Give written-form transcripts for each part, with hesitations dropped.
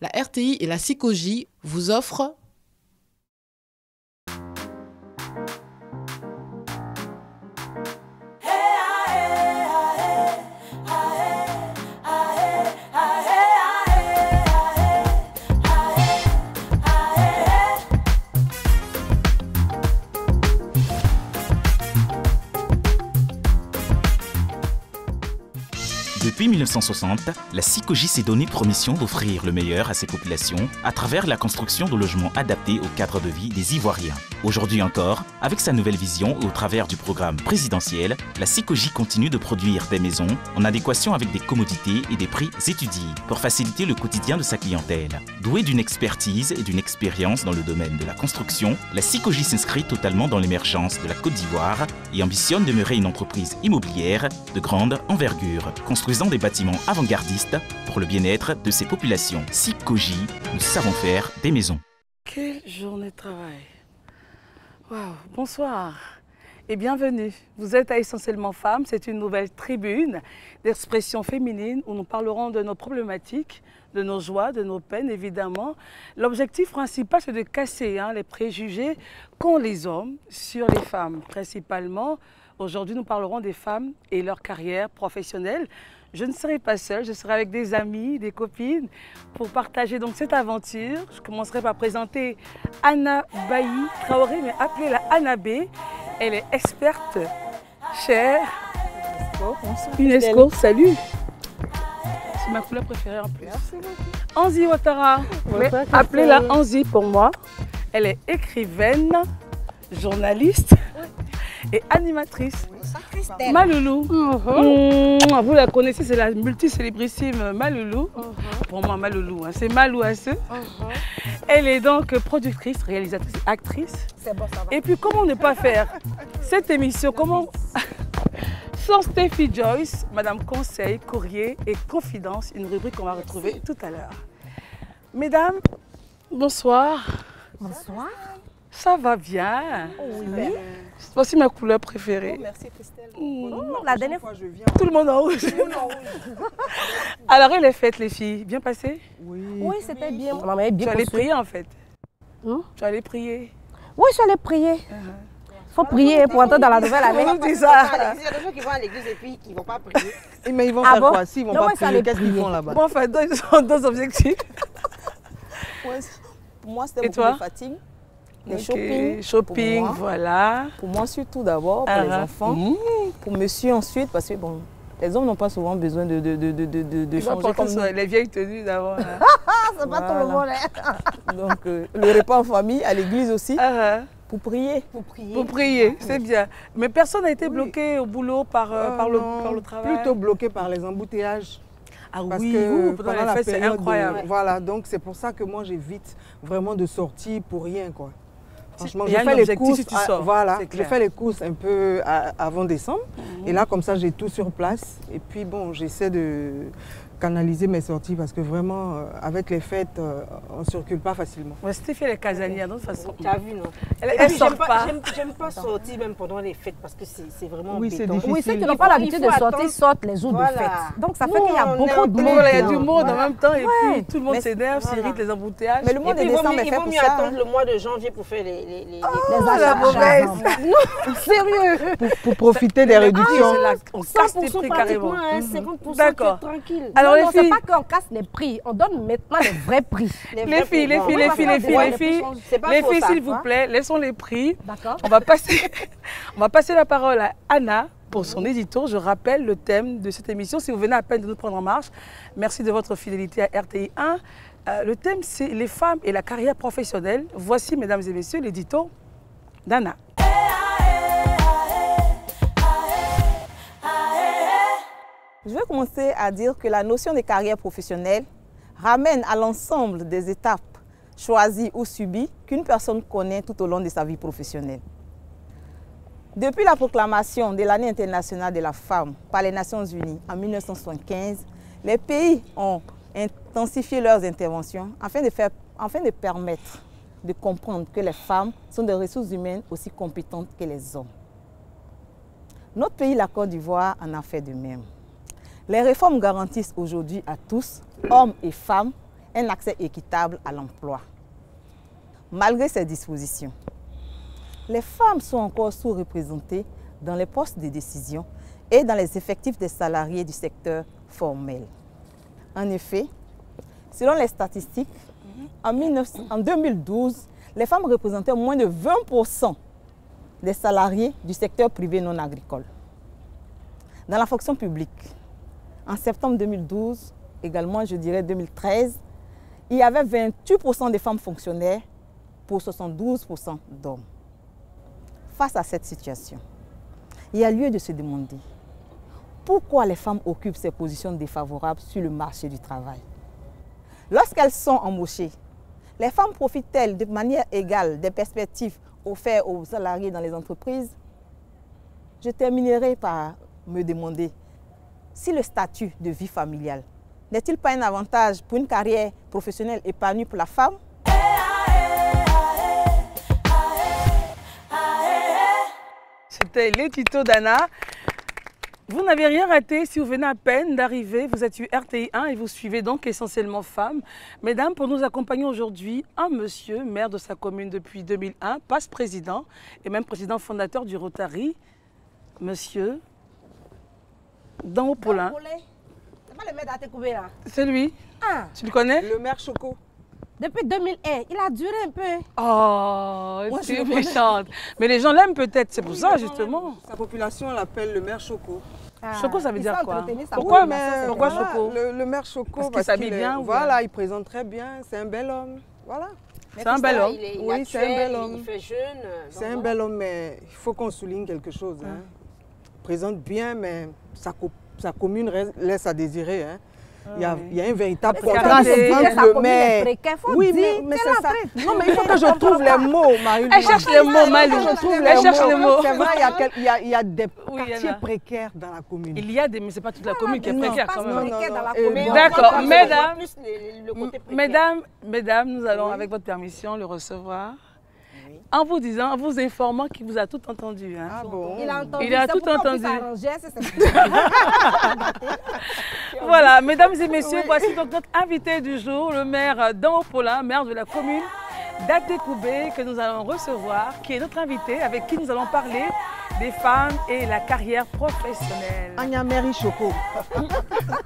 la RTI et la SICOJI vous offrent Depuis 1960, la SICOJI s'est donné pour mission d'offrir le meilleur à ses populations à travers la construction de logements adaptés au cadre de vie des Ivoiriens. Aujourd'hui encore, avec sa nouvelle vision et au travers du programme présidentiel, la SICOJI continue de produire des maisons en adéquation avec des commodités et des prix étudiés pour faciliter le quotidien de sa clientèle. Douée d'une expertise et d'une expérience dans le domaine de la construction, la SICOJI s'inscrit totalement dans l'émergence de la Côte d'Ivoire et ambitionne demeurer une entreprise immobilière de grande envergure, construisant des bâtiments avant-gardistes pour le bien-être de ses populations. SICOJI, nous savons faire des maisons. Quelle journée de travail! Waouh! Bonsoir et bienvenue. Vous êtes à Essentiellement Femmes, c'est une nouvelle tribune d'expression féminine où nous parlerons de nos problématiques, de nos joies, de nos peines évidemment. L'objectif principal c'est de casser les préjugés qu'ont les hommes sur les femmes principalement. Aujourd'hui nous parlerons des femmes et leur carrière professionnelle. Je ne serai pas seule, je serai avec des amis, des copines pour partager donc cette aventure. Je commencerai par présenter Anna Bailly Traoré, mais appelez-la Anna B. Elle est experte chère UNESCO. Salut. C'est ma couleur préférée en plus. Merci beaucoup. Anzi Ouattara, appelez-la Anzi pour moi. Elle est écrivaine, journaliste et animatrice. Maloulou. Vous la connaissez, c'est la multicélébrissime Maloulou. Pour moi, Maloulou, c'est Malou à ceux. Elle est donc productrice, réalisatrice, actrice. C'est bon, ça va. Et puis, comment ne pas faire cette émission, comment sans Steffi Joyce, Madame Conseil, Courrier et Confidence, une rubrique qu'on va retrouver tout à l'heure. Mesdames, bonsoir. Bonsoir. Ça va bien. Oui. Voici ma couleur préférée. Merci Christelle. La dernière fois, je viens. Tout le monde en rouge. Alors, elle est faite, les filles. Bien passé? Oui, c'était bien. On bien. Tu allais prier en fait. Tu allais prier. Oui, je suis allée prier. Il faut prier pour entrer dans la nouvelle année. C'est ça. Il y a des gens qui vont à l'église et puis qui ne vont pas prier. Mais ils vont faire quoi? S'ils ne vont pas prier, qu'est-ce qu'ils font là-bas? Bon, enfin, ils ont deux objectifs. Pour moi, c'était beaucoup de fatigue. Les shopping, voilà. Pour moi, surtout d'abord, pour les enfants. Pour monsieur ensuite, parce que bon, les hommes n'ont pas souvent besoin de changer comme nous. Les vieilles tenues d'abord. C'est pas tout le monde. Donc, le repas en famille, à l'église aussi. Pour prier. Pour prier, c'est bien. Mais personne n'a été bloqué au boulot par le travail? Plutôt bloqué par les embouteillages. Ah parce oui, que pendant la les fêtes, c'est incroyable. Voilà, donc c'est pour ça que moi j'évite vraiment de sortir pour rien, quoi. Franchement, Il je y a fais un les objectif courses. si tu sors, Voilà, c'est je clair. fais les courses un peu avant décembre. Et là, comme ça, j'ai tout sur place. Et puis bon, j'essaie de canaliser mes sorties parce que vraiment, avec les fêtes, on ne circule pas facilement. Ouais, Stéphie, elle est casanière, de toute façon. Tu as vu, non? Elle ne sort pas. J'aime pas sortir même pendant les fêtes parce que c'est vraiment Oui, c'est embêtant. difficile. Oui, ceux qui n'ont pas l'habitude de sortir sortent les jours de fête. Donc ça fait qu'il y a beaucoup de monde. Il y a du monde en même temps et puis tout le monde s'énerve, s'irrite, les embouteillages. Mais le mois de décembre est fait hein. pour ça. Il vaut mieux attendre le mois de janvier pour faire les la mauvaise. Sérieux. Pour profiter des réductions. On casse les 100% prix pratiquement, carrément. 50% D'accord. tranquille. Alors les Non, c'est filles, pas qu'on casse les prix, on donne maintenant les vrais prix. les filles, s'il vous plaît, laissons les prix. D'accord. On va passer la parole à Anna pour son édito. Je rappelle le thème de cette émission. Si vous venez à peine de nous prendre en marche, merci de votre fidélité à RTI 1. Le thème, c'est les femmes et la carrière professionnelle. Voici, mesdames et messieurs, l'édito d'Anna. Je vais commencer à dire que la notion de carrière professionnelle ramène à l'ensemble des étapes choisies ou subies qu'une personne connaît tout au long de sa vie professionnelle. Depuis la proclamation de l'année internationale de la femme par les Nations Unies en 1975, les pays ont intensifié leurs interventions afin de permettre de comprendre que les femmes sont des ressources humaines aussi compétentes que les hommes. Notre pays, la Côte d'Ivoire, en a fait de même. Les réformes garantissent aujourd'hui à tous, hommes et femmes, un accès équitable à l'emploi. Malgré ces dispositions, les femmes sont encore sous-représentées dans les postes de décision et dans les effectifs des salariés du secteur formel. En effet, selon les statistiques, en 2012, les femmes représentaient moins de 20% des salariés du secteur privé non agricole. Dans la fonction publique, en septembre 2012, également je dirais 2013, il y avait 28% de femmes fonctionnaires pour 72% d'hommes. Face à cette situation, il y a lieu de se demander pourquoi les femmes occupent ces positions défavorables sur le marché du travail. Lorsqu'elles sont embauchées, les femmes profitent-elles de manière égale des perspectives offertes aux salariés dans les entreprises? Je terminerai par me demander si le statut de vie familiale n'est-il pas un avantage pour une carrière professionnelle épanouie pour la femme? C'était les tutos d'Anna. Vous n'avez rien raté si vous venez à peine d'arriver. Vous êtes RTI 1 et vous suivez donc essentiellement femmes. Mesdames, pour nous accompagner aujourd'hui, un monsieur, maire de sa commune depuis 2001, passe président et même président fondateur du Rotary, monsieur Daopolin. C'est pas le maire d'Atekoubé là? C'est lui. Ah. Tu le connais? Le maire Choco. Depuis 2001, il a duré un peu. Oh, tu es méchante. Mais les gens l'aiment peut-être, c'est pour ça justement. Sa population l'appelle le maire Choco. Ah. Choco, ça veut dire quoi? Pourquoi, pourquoi Choco? Le maire Choco, parce qu'il s'habille bien. Voilà, il présente très bien, c'est un bel homme. Voilà. C'est un bel homme. Oui, c'est un bel homme. Il fait jeune. C'est un bel homme, mais il faut qu'on souligne quelque chose. Hein. Il présente bien, mais sa commune laisse à désirer. Hein. Il y a un véritable contraste entre le maire. Oui, mais c'est ça. Non, mais il faut que je trouve les mots, Marie. Elle cherche les mots, Malou. Elle cherche les mots. C'est vrai, il y a des quartiers précaires dans la commune. Il y a des, mais ce n'est pas toute la commune qui est précaire quand même. D'accord, mesdames, nous allons, avec votre permission, le recevoir. En vous disant, en vous informant qu'il vous a tout entendu. Hein. Ah bon? Il a tout entendu. Voilà, mesdames et messieurs, voici donc notre invité du jour, le maire Daopolin, maire de la commune d'Atekoubé, que nous allons recevoir, qui est notre invité, avec qui nous allons parler des femmes et la carrière professionnelle. Agnameri Choco.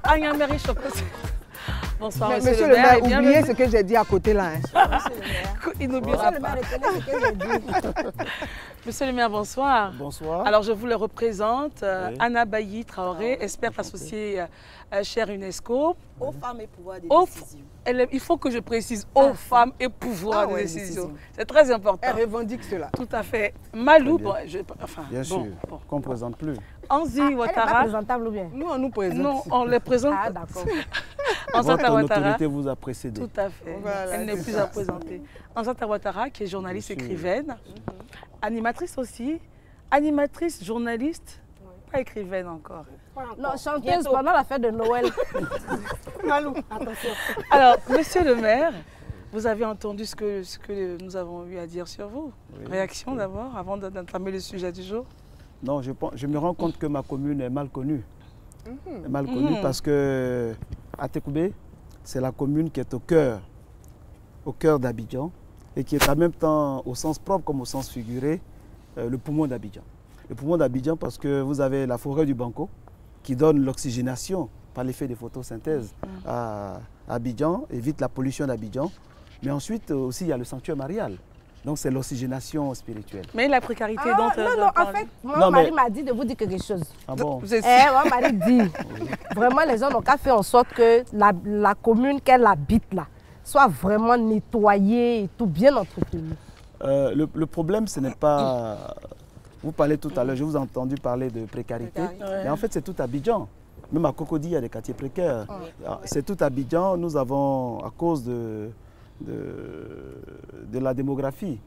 Agnameri Choco. Bonsoir, monsieur le maire. Oubliez ce que j'ai dit à côté là. Hein. Il n'oubliera pas. Monsieur le maire, bonsoir. Bonsoir. Alors, je vous le représente. Oui. Anna Bailly Traoré, experte associée chez UNESCO. Aux femmes et pouvoir de décision. Il faut que je précise aux femmes et pouvoir de décision. C'est très important. Elle revendique cela. Tout à fait. Malou, bon, bien sûr, qu'on ne présente plus. Anzi Ouattara. Elle n'est pas présentable ou bien? Nous, on nous présente. Non, on les présente. Ah, d'accord. Votre autorité vous a précédé. Tout à fait. Voilà, elle n'est plus à présenter. Ansata Ouattara, qui est journaliste, écrivaine, animatrice aussi. Animatrice, journaliste, pas écrivaine encore. Non, chanteuse pendant la fête de Noël. Malou. Attention. Alors, monsieur le maire, vous avez entendu ce que nous avons eu à dire sur vous. Oui. Réaction d'abord, avant d'entamer le sujet du jour. Non, je me rends compte que ma commune est mal connue. Mal connue parce que Atekoubé, c'est la commune qui est au cœur d'Abidjan et qui est en même temps, au sens propre comme au sens figuré, le poumon d'Abidjan. Le poumon d'Abidjan parce que vous avez la forêt du Banco qui donne l'oxygénation par l'effet de photosynthèse à Abidjan, évite la pollution d'Abidjan. Mais ensuite aussi il y a le sanctuaire marial. Donc c'est l'oxygénation spirituelle. Mais la précarité dont non, en fait, mon mari m'a dit de vous dire quelque chose. Ah bon? Mon mari dit, vraiment les gens n'ont qu'à faire en sorte que la commune qu'elle habite là soit vraiment nettoyée et tout bien entretenue. Le problème, ce n'est pas... Vous parlez tout à l'heure, je vous ai entendu parler de précarité. Et en fait, c'est tout Abidjan. Même à Cocody, il y a des quartiers précaires. C'est tout Abidjan. Nous avons, à cause de la démographie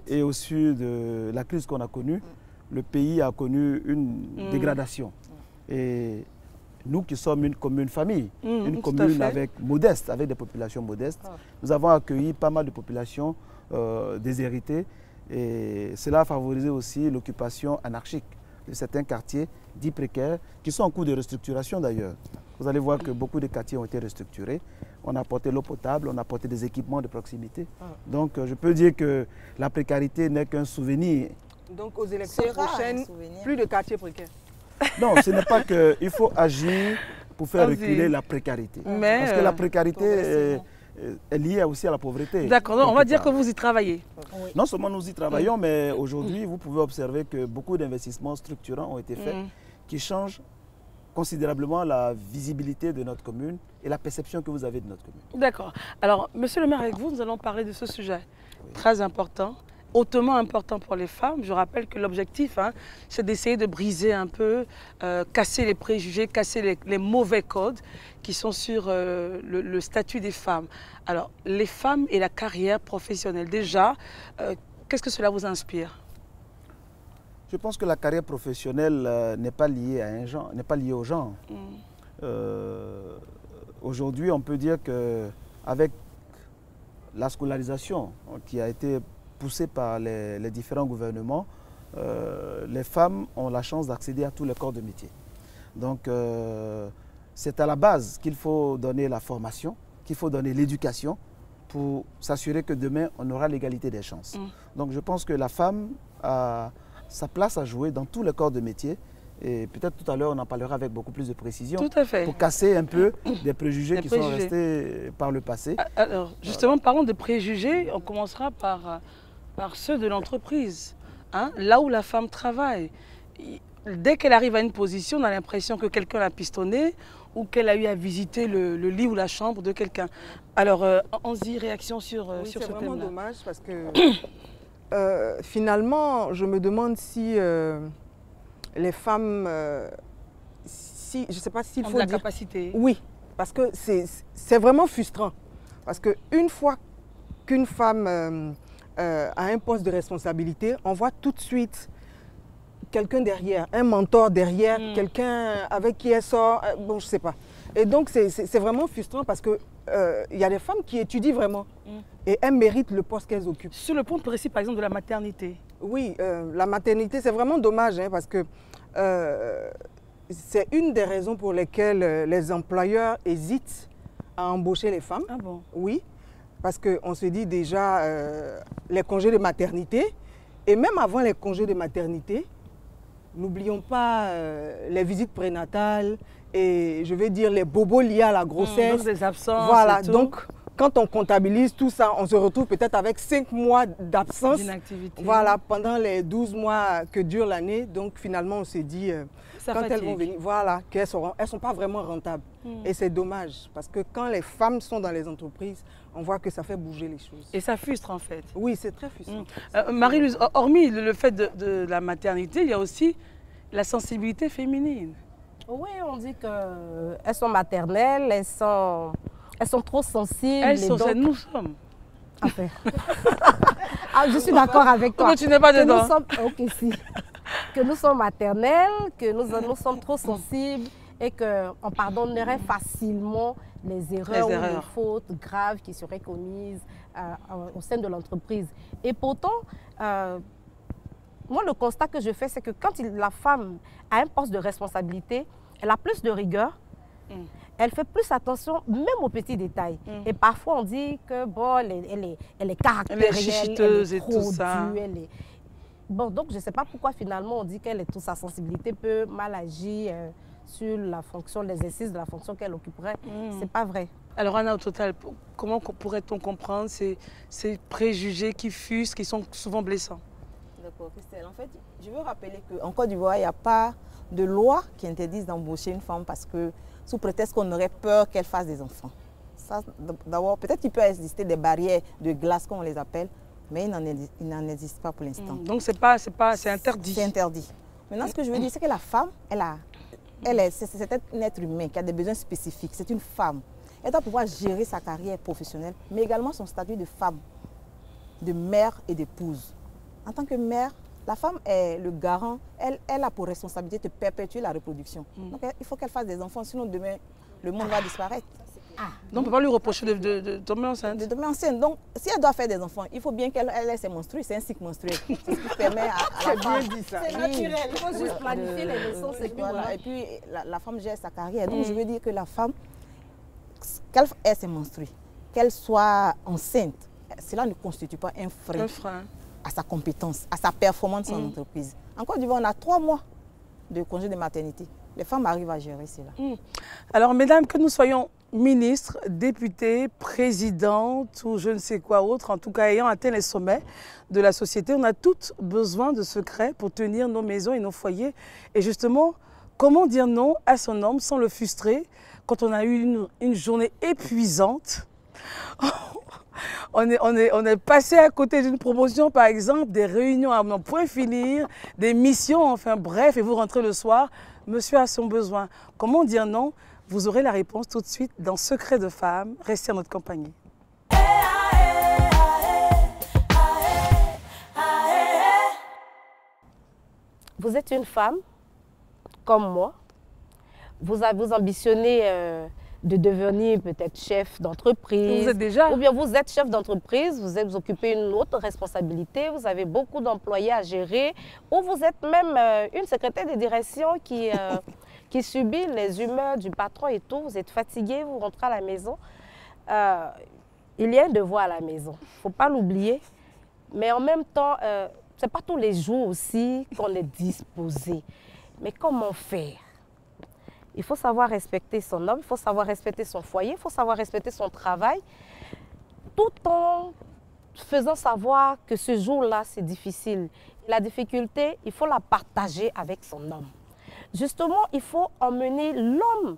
et aussi de la crise qu'on a connue, le pays a connu une dégradation. Et nous qui sommes une commune famille, une commune modeste, avec des populations modestes, nous avons accueilli pas mal de populations déshéritées et cela a favorisé aussi l'occupation anarchique de certains quartiers dits précaires qui sont en cours de restructuration d'ailleurs. Vous allez voir que beaucoup de quartiers ont été restructurés. On a apporté l'eau potable, on a apporté des équipements de proximité. Donc je peux dire que la précarité n'est qu'un souvenir. Donc aux élections C'est rare, prochaines, un souvenir. plus de quartiers précaires. Non, ce n'est pas qu'il faut agir pour faire Vas-y. reculer la précarité. Mais, Parce que la précarité progressivement. est liée aussi à la pauvreté. D'accord, donc on va quelque dire que part. vous y travaillez. Non seulement nous y travaillons, mais aujourd'hui, vous pouvez observer que beaucoup d'investissements structurants ont été faits qui changent considérablement la visibilité de notre commune et la perception que vous avez de notre commune. D'accord. Alors, monsieur le maire, avec vous, nous allons parler de ce sujet très important, hautement important pour les femmes. Je rappelle que l'objectif, c'est d'essayer de briser un peu, casser les préjugés, casser les mauvais codes qui sont sur le statut des femmes. Alors, les femmes et la carrière professionnelle, déjà, qu'est-ce que cela vous inspire? Je pense que la carrière professionnelle n'est pas liée à un genre, n'est pas liée au genre. Aujourd'hui, on peut dire qu'avec la scolarisation qui a été poussée par les différents gouvernements, les femmes ont la chance d'accéder à tous les corps de métier. Donc, c'est à la base qu'il faut donner la formation, qu'il faut donner l'éducation pour s'assurer que demain, on aura l'égalité des chances. Donc, je pense que la femme a sa place à jouer dans tous les corps de métier. Et peut-être tout à l'heure, on en parlera avec beaucoup plus de précision. Tout à fait. Pour casser un peu des préjugés qui sont préjugés. restés par le passé. Alors, justement, parlons de préjugés. On commencera par ceux de l'entreprise. Là où la femme travaille. Dès qu'elle arrive à une position, on a l'impression que quelqu'un l'a pistonnée ou qu'elle a eu à visiter le lit ou la chambre de quelqu'un. Alors, on dit réaction sur Oui, ce c'est vraiment thème-là. dommage parce que finalement, je me demande si les femmes, je ne sais pas s'il On faut a la dire... capacité. Oui, parce que c'est vraiment frustrant. Parce qu'une fois qu'une femme a un poste de responsabilité, on voit tout de suite quelqu'un derrière, un mentor derrière, quelqu'un avec qui elle sort, bon, je ne sais pas. Et donc, c'est vraiment frustrant parce qu'il y a des femmes qui étudient vraiment et elles méritent le poste qu'elles occupent. Sur le point précis, par exemple, de la maternité. Oui, la maternité, c'est vraiment dommage parce que c'est une des raisons pour lesquelles les employeurs hésitent à embaucher les femmes. Ah bon? Oui, parce qu'on se dit déjà les congés de maternité et même avant les congés de maternité, n'oublions pas les visites prénatales et je vais dire les bobos liés à la grossesse. Donc des absences. Voilà, et tout. donc quand on comptabilise tout ça, on se retrouve peut-être avec 5 mois d'absence. D'inactivité. Voilà, pendant les 12 mois que dure l'année. Donc finalement, on se dit, Ça quand elles fatigue. vont venir, voilà, qu'elles ne sont pas vraiment rentables. Et c'est dommage, parce que quand les femmes sont dans les entreprises, on voit que ça fait bouger les choses. Et ça frustre en fait. Oui, c'est très frustrant. Marie-Louise, hormis le fait de la maternité, il y a aussi la sensibilité féminine. Oui, on dit qu'elles sont maternelles, elles sont trop sensibles. Elles et sont, donc... nous sommes. Enfin. Ah, je suis d'accord avec toi. Pourquoi tu n'es pas Que dedans? nous sommes... Ok, si. Que nous sommes maternelles, que nous sommes trop sensibles et qu'on pardonnerait facilement les erreurs ou les fautes graves qui seraient commises au sein de l'entreprise. Et pourtant, moi, le constat que je fais, c'est que quand la femme a un poste de responsabilité, elle a plus de rigueur, elle fait plus attention même aux petits détails. Et parfois, on dit que bon, elle est caractérielle, elle est chichiteuse elle est et tout ça. Bon, donc je ne sais pas pourquoi finalement on dit que toute sa sensibilité peut mal agir sur la fonction, l'exercice de la fonction qu'elle occuperait. C'est pas vrai. Alors Anna, au total, comment pourrait-on comprendre ces préjugés qui fusent, qui sont souvent blessants? D'accord, Christelle. En fait, je veux rappeler qu'en Côte d'Ivoire, il n'y a pas de loi qui interdise d'embaucher une femme parce que sous prétexte qu'on aurait peur qu'elle fasse des enfants. Ça, d'abord, peut-être qu'il peut exister des barrières de glace, comme on les appelle, mais il n'en existe pas pour l'instant. Donc c'est interdit. C'est interdit. Maintenant, ce que je veux dire, c'est que la femme, c'est un être humain qui a des besoins spécifiques. C'est une femme. Elle doit pouvoir gérer sa carrière professionnelle, mais également son statut de femme, de mère et d'épouse. En tant que mère, la femme est le garant, elle a pour responsabilité de perpétuer la reproduction. Donc il faut qu'elle fasse des enfants, sinon demain, le monde va disparaître. Donc on ne peut pas lui reprocher de tomber enceinte. De tomber enceinte. Donc, si elle doit faire des enfants, il faut bien qu'elle ait ses menstrues. C'est un cycle menstruel. C'est ce qui permet à la femme... bien dit ça. C'est naturel, il faut juste planifier les naissances et puis voilà. Et puis, la femme gère sa carrière. Donc, je veux dire que la femme, qu'elle ait ses menstrues, qu'elle soit enceinte, cela ne constitue pas un frein à sa compétence, à sa performance en entreprise. En Côte d'Ivoire, on a 3 mois de congé de maternité. Les femmes arrivent à gérer cela. Alors, mesdames, que nous soyons ministres, députés, présidentes ou je ne sais quoi autre, en tout cas ayant atteint les sommets de la société, on a toutes besoin de secrets pour tenir nos maisons et nos foyers. Et justement, comment dire non à son homme sans le frustrer quand on a eu une journée épuisante? On est passé à côté d'une promotion, par exemple, des réunions à n'en point finir, des missions, enfin bref, et vous rentrez le soir, monsieur a son besoin. Comment dire non? Vous aurez la réponse tout de suite dans Secret de femme. Restez à notre compagnie. Vous êtes une femme, comme moi. Vous ambitionnez de devenir peut-être chef d'entreprise. Vous êtes déjà. Ou bien vous êtes chef d'entreprise, vous occupez une autre responsabilité, vous avez beaucoup d'employés à gérer, ou vous êtes même une secrétaire de direction qui subit les humeurs du patron et tout. Vous êtes fatigué, vous rentrez à la maison. Il y a un devoir à la maison, il ne faut pas l'oublier. Mais en même temps, ce n'est pas tous les jours aussi qu'on est disposé. Mais comment faire? Il faut savoir respecter son homme, il faut savoir respecter son foyer, il faut savoir respecter son travail, tout en faisant savoir que ce jour-là, c'est difficile. La difficulté, il faut la partager avec son homme. Justement, il faut emmener l'homme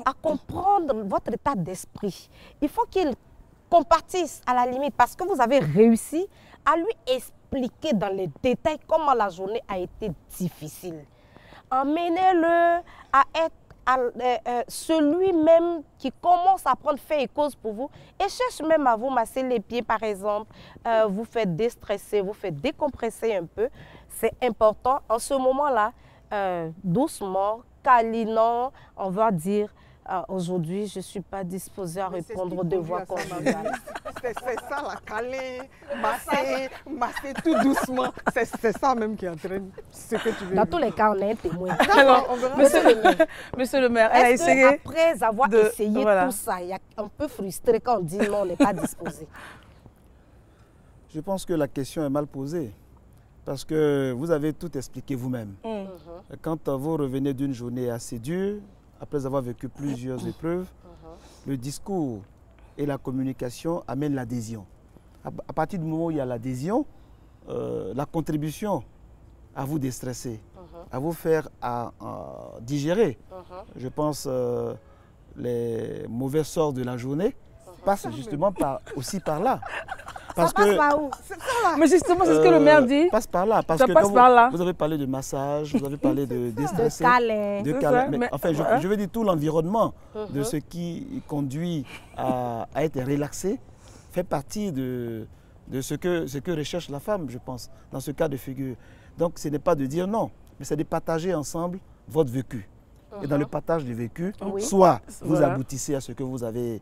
à comprendre votre état d'esprit. Il faut qu'il compartisse à la limite parce que vous avez réussi à lui expliquer dans les détails comment la journée a été difficile. Emmenez-le à être celui-même qui commence à prendre fait et cause pour vous et cherche même à vous masser les pieds, par exemple, vous faites déstresser, vous faites décompresser un peu. C'est important. En ce moment-là, doucement, câlinant, on va dire aujourd'hui, je ne suis pas disposée à répondre aux devoirs conjugales. C'est ça, la câlin, masser tout doucement. C'est ça même qui entraîne ce que tu veux. Dans tous les cas, on est un témoin. Alors, monsieur le maire, elle a essayé. Après avoir essayé tout ça, il y a un peu frustré quand on dit non, on n'est pas disposé. Je pense que la question est mal posée. Parce que vous avez tout expliqué vous-même. Quand vous revenez d'une journée assez dure, après avoir vécu plusieurs épreuves, le discours et la communication amènent l'adhésion. À partir du moment où il y a l'adhésion, la contribution à vous déstresser, à vous faire digérer, je pense, les mauvais sorts de la journée, passe justement aussi par là. Parce ça passe par où? Mais justement, c'est ce que le maire dit. Passe par là. Parce ça que passe par là. Vous avez parlé de massage, vous avez parlé de déstresser. De câlin. Mais enfin, je veux dire tout l'environnement de ce qui conduit à être relaxé fait partie de ce que recherche la femme, je pense, dans ce cas de figure. Donc, ce n'est pas de dire non, mais c'est de partager ensemble votre vécu. Et dans le partage du vécu, soit vous aboutissez à ce que vous avez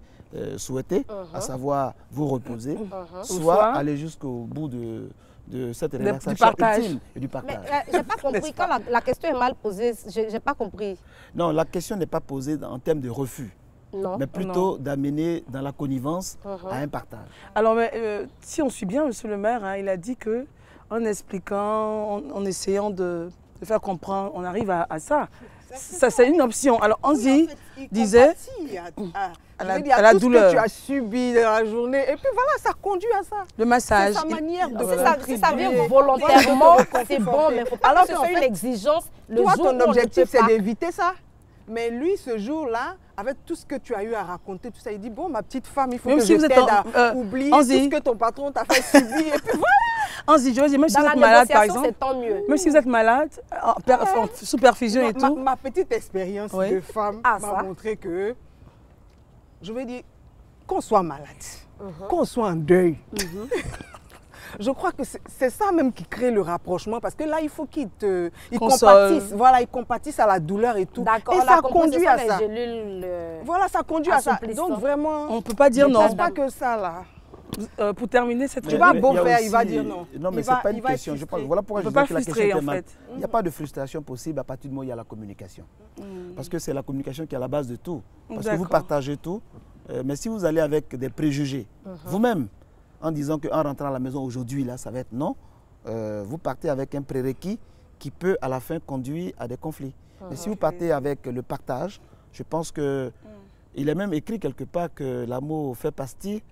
souhaité, à savoir vous reposer, soit aller jusqu'au bout de cette relaxation ultime et du partage. Mais je n'ai pas compris, quand la question est mal posée, je n'ai pas compris. Non, la question n'est pas posée en termes de refus, mais plutôt d'amener dans la connivence à un partage. Alors, si on suit bien, monsieur le maire, il a dit qu'en expliquant, en essayant de faire comprendre, on arrive à ça. Ça, c'est une option. Alors, Anzi disait à la douleur. Tout ce que tu as subi dans la journée. Et puis voilà, ça conduit à ça. Le massage. C'est sa manière de si ça vient volontairement, c'est bon, mais il ne faut pas que ce soit une exigence. Toi, ton objectif, c'est d'éviter ça. Mais lui, ce jour-là, avec tout ce que tu as eu à raconter, tout ça, il dit, bon, ma petite femme, il faut que je t'aide à oublier tout ce que ton patron t'a fait subir. Et puis voilà. Anzi, je veux dire, même si vous êtes malade, par exemple, tant mieux. Même si vous êtes malade, sous perfusion et tout. Ma petite expérience de femme m'a montré que, je veux dire, qu'on soit malade, qu'on soit en deuil, Je crois que c'est ça même qui crée le rapprochement, parce que là, il faut qu'ils Console. compatissent. Voilà, ils compatissent à la douleur et tout. D'accord, Et ça conduit à ça. Voilà, ça conduit à ça. Donc vraiment, on ne peut pas dire non. Je ne pense pas que ça, là. Pour terminer cette Tu vas beau faire, il va dire non. Non, mais ce n'est pas une question. Je pense, voilà pourquoi je disais que la question était mal. Il n'y a pas de frustration possible à partir du moment où il y a la communication. Parce que c'est la communication qui est à la base de tout. Parce que vous partagez tout. Mais si vous allez avec des préjugés, vous-même, en disant qu'en rentrant à la maison aujourd'hui, là, ça va être non, vous partez avec un prérequis qui peut à la fin conduire à des conflits. Mais si vous partez avec le partage, je pense que il est même écrit quelque part que l'amour fait partie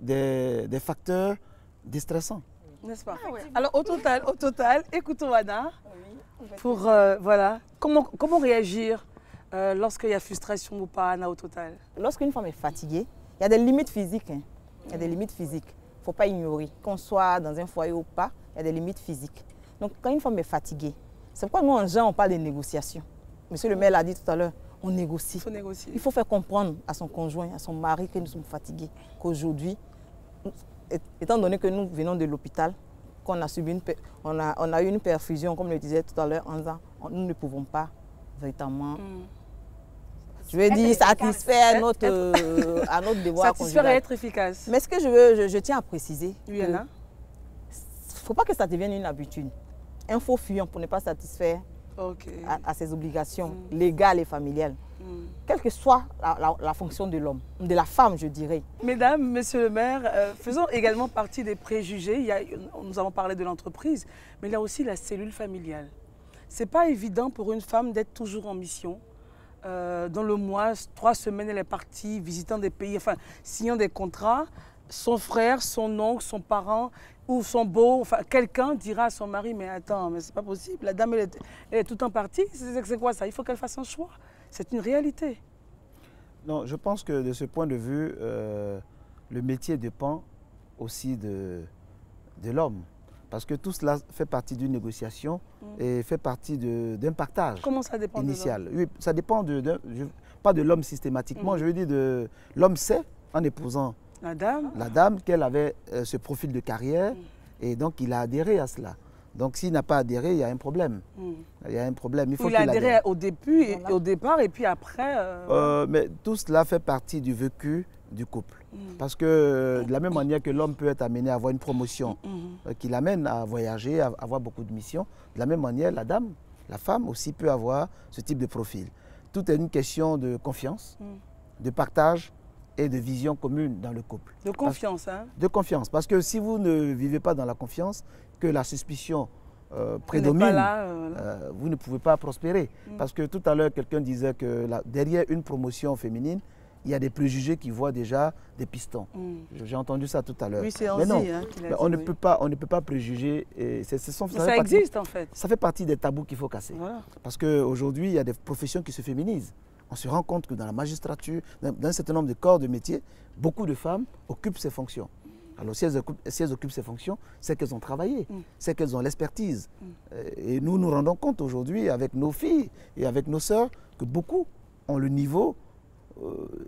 des facteurs distressants. N'est-ce pas? Alors au total, écoutons Anna. Pour voilà, comment réagir lorsqu'il y a frustration ou pas, Anna, au total? Lorsqu'une femme est fatiguée, il y a des limites physiques. Hein. Il y a des limites physiques. Il ne faut pas ignorer. Qu'on soit dans un foyer ou pas, il y a des limites physiques. Donc quand une femme est fatiguée, c'est pourquoi nous en gens on parle de négociation. Monsieur le maire l'a dit tout à l'heure, on négocie. Il faut négocier. Il faut faire comprendre à son conjoint, à son mari que nous sommes fatigués, qu'aujourd'hui, étant donné que nous venons de l'hôpital, qu'on a subi on a eu une perfusion, comme le disait tout à l'heure, en disant nous ne pouvons pas véritablement, je veux dire, satisfaire à notre devoir conjugal. Satisfaire et être efficace. Mais ce que je tiens à préciser, il ne faut pas que ça devienne une habitude. Un faux fuyant pour ne pas satisfaire à ses obligations légales et familiales. Quelle que soit la fonction de l'homme, de la femme, je dirais. Mesdames, monsieur le maire, faisons également partie des préjugés. Nous avons parlé de l'entreprise, mais il y a aussi la cellule familiale. Ce n'est pas évident pour une femme d'être toujours en mission. Dans le mois, 3 semaines, elle est partie, visitant des pays, enfin, signant des contrats. Son frère, son oncle, son parent ou son beau, enfin, quelqu'un dira à son mari, mais attends, mais c'est pas possible, la dame, elle est tout le temps partie. C'est quoi ça? Il faut qu'elle fasse un choix. C'est une réalité. Non, je pense que de ce point de vue, le métier dépend aussi de l'homme. Parce que tout cela fait partie d'une négociation et fait partie d'un partage. Comment ça dépend initial. Oui, ça dépend pas de l'homme systématiquement, je veux dire de l'homme sait, en épousant la dame qu'elle avait ce profil de carrière et donc il a adhéré à cela. Donc s'il n'a pas adhéré, il y a un problème. Il y a un problème. Il faut qu'il adhère au début, au départ et puis après... mais tout cela fait partie du vécu du couple. Parce que de la même manière que l'homme peut être amené à avoir une promotion qui l'amène à voyager, à avoir beaucoup de missions, de la même manière, la femme aussi peut avoir ce type de profil. Tout est une question de confiance, de partage et de vision commune dans le couple. De confiance, hein? De confiance. Parce que si vous ne vivez pas dans la confiance, que la suspicion prédomine, vous ne pouvez pas prospérer. Parce que tout à l'heure, quelqu'un disait que derrière une promotion féminine, il y a des préjugés qui voient déjà des pistons. J'ai entendu ça tout à l'heure. Oui, c'est mais non, on ne peut pas préjuger. Ça existe en fait. Ça fait partie des tabous qu'il faut casser. Voilà. Parce qu'aujourd'hui, il y a des professions qui se féminisent. On se rend compte que dans la magistrature, dans un certain nombre de corps de métier, beaucoup de femmes occupent ces fonctions. Alors si elles occupent ces fonctions, c'est qu'elles ont travaillé, c'est qu'elles ont l'expertise. Et nous nous rendons compte aujourd'hui avec nos filles et avec nos sœurs que beaucoup ont le niveau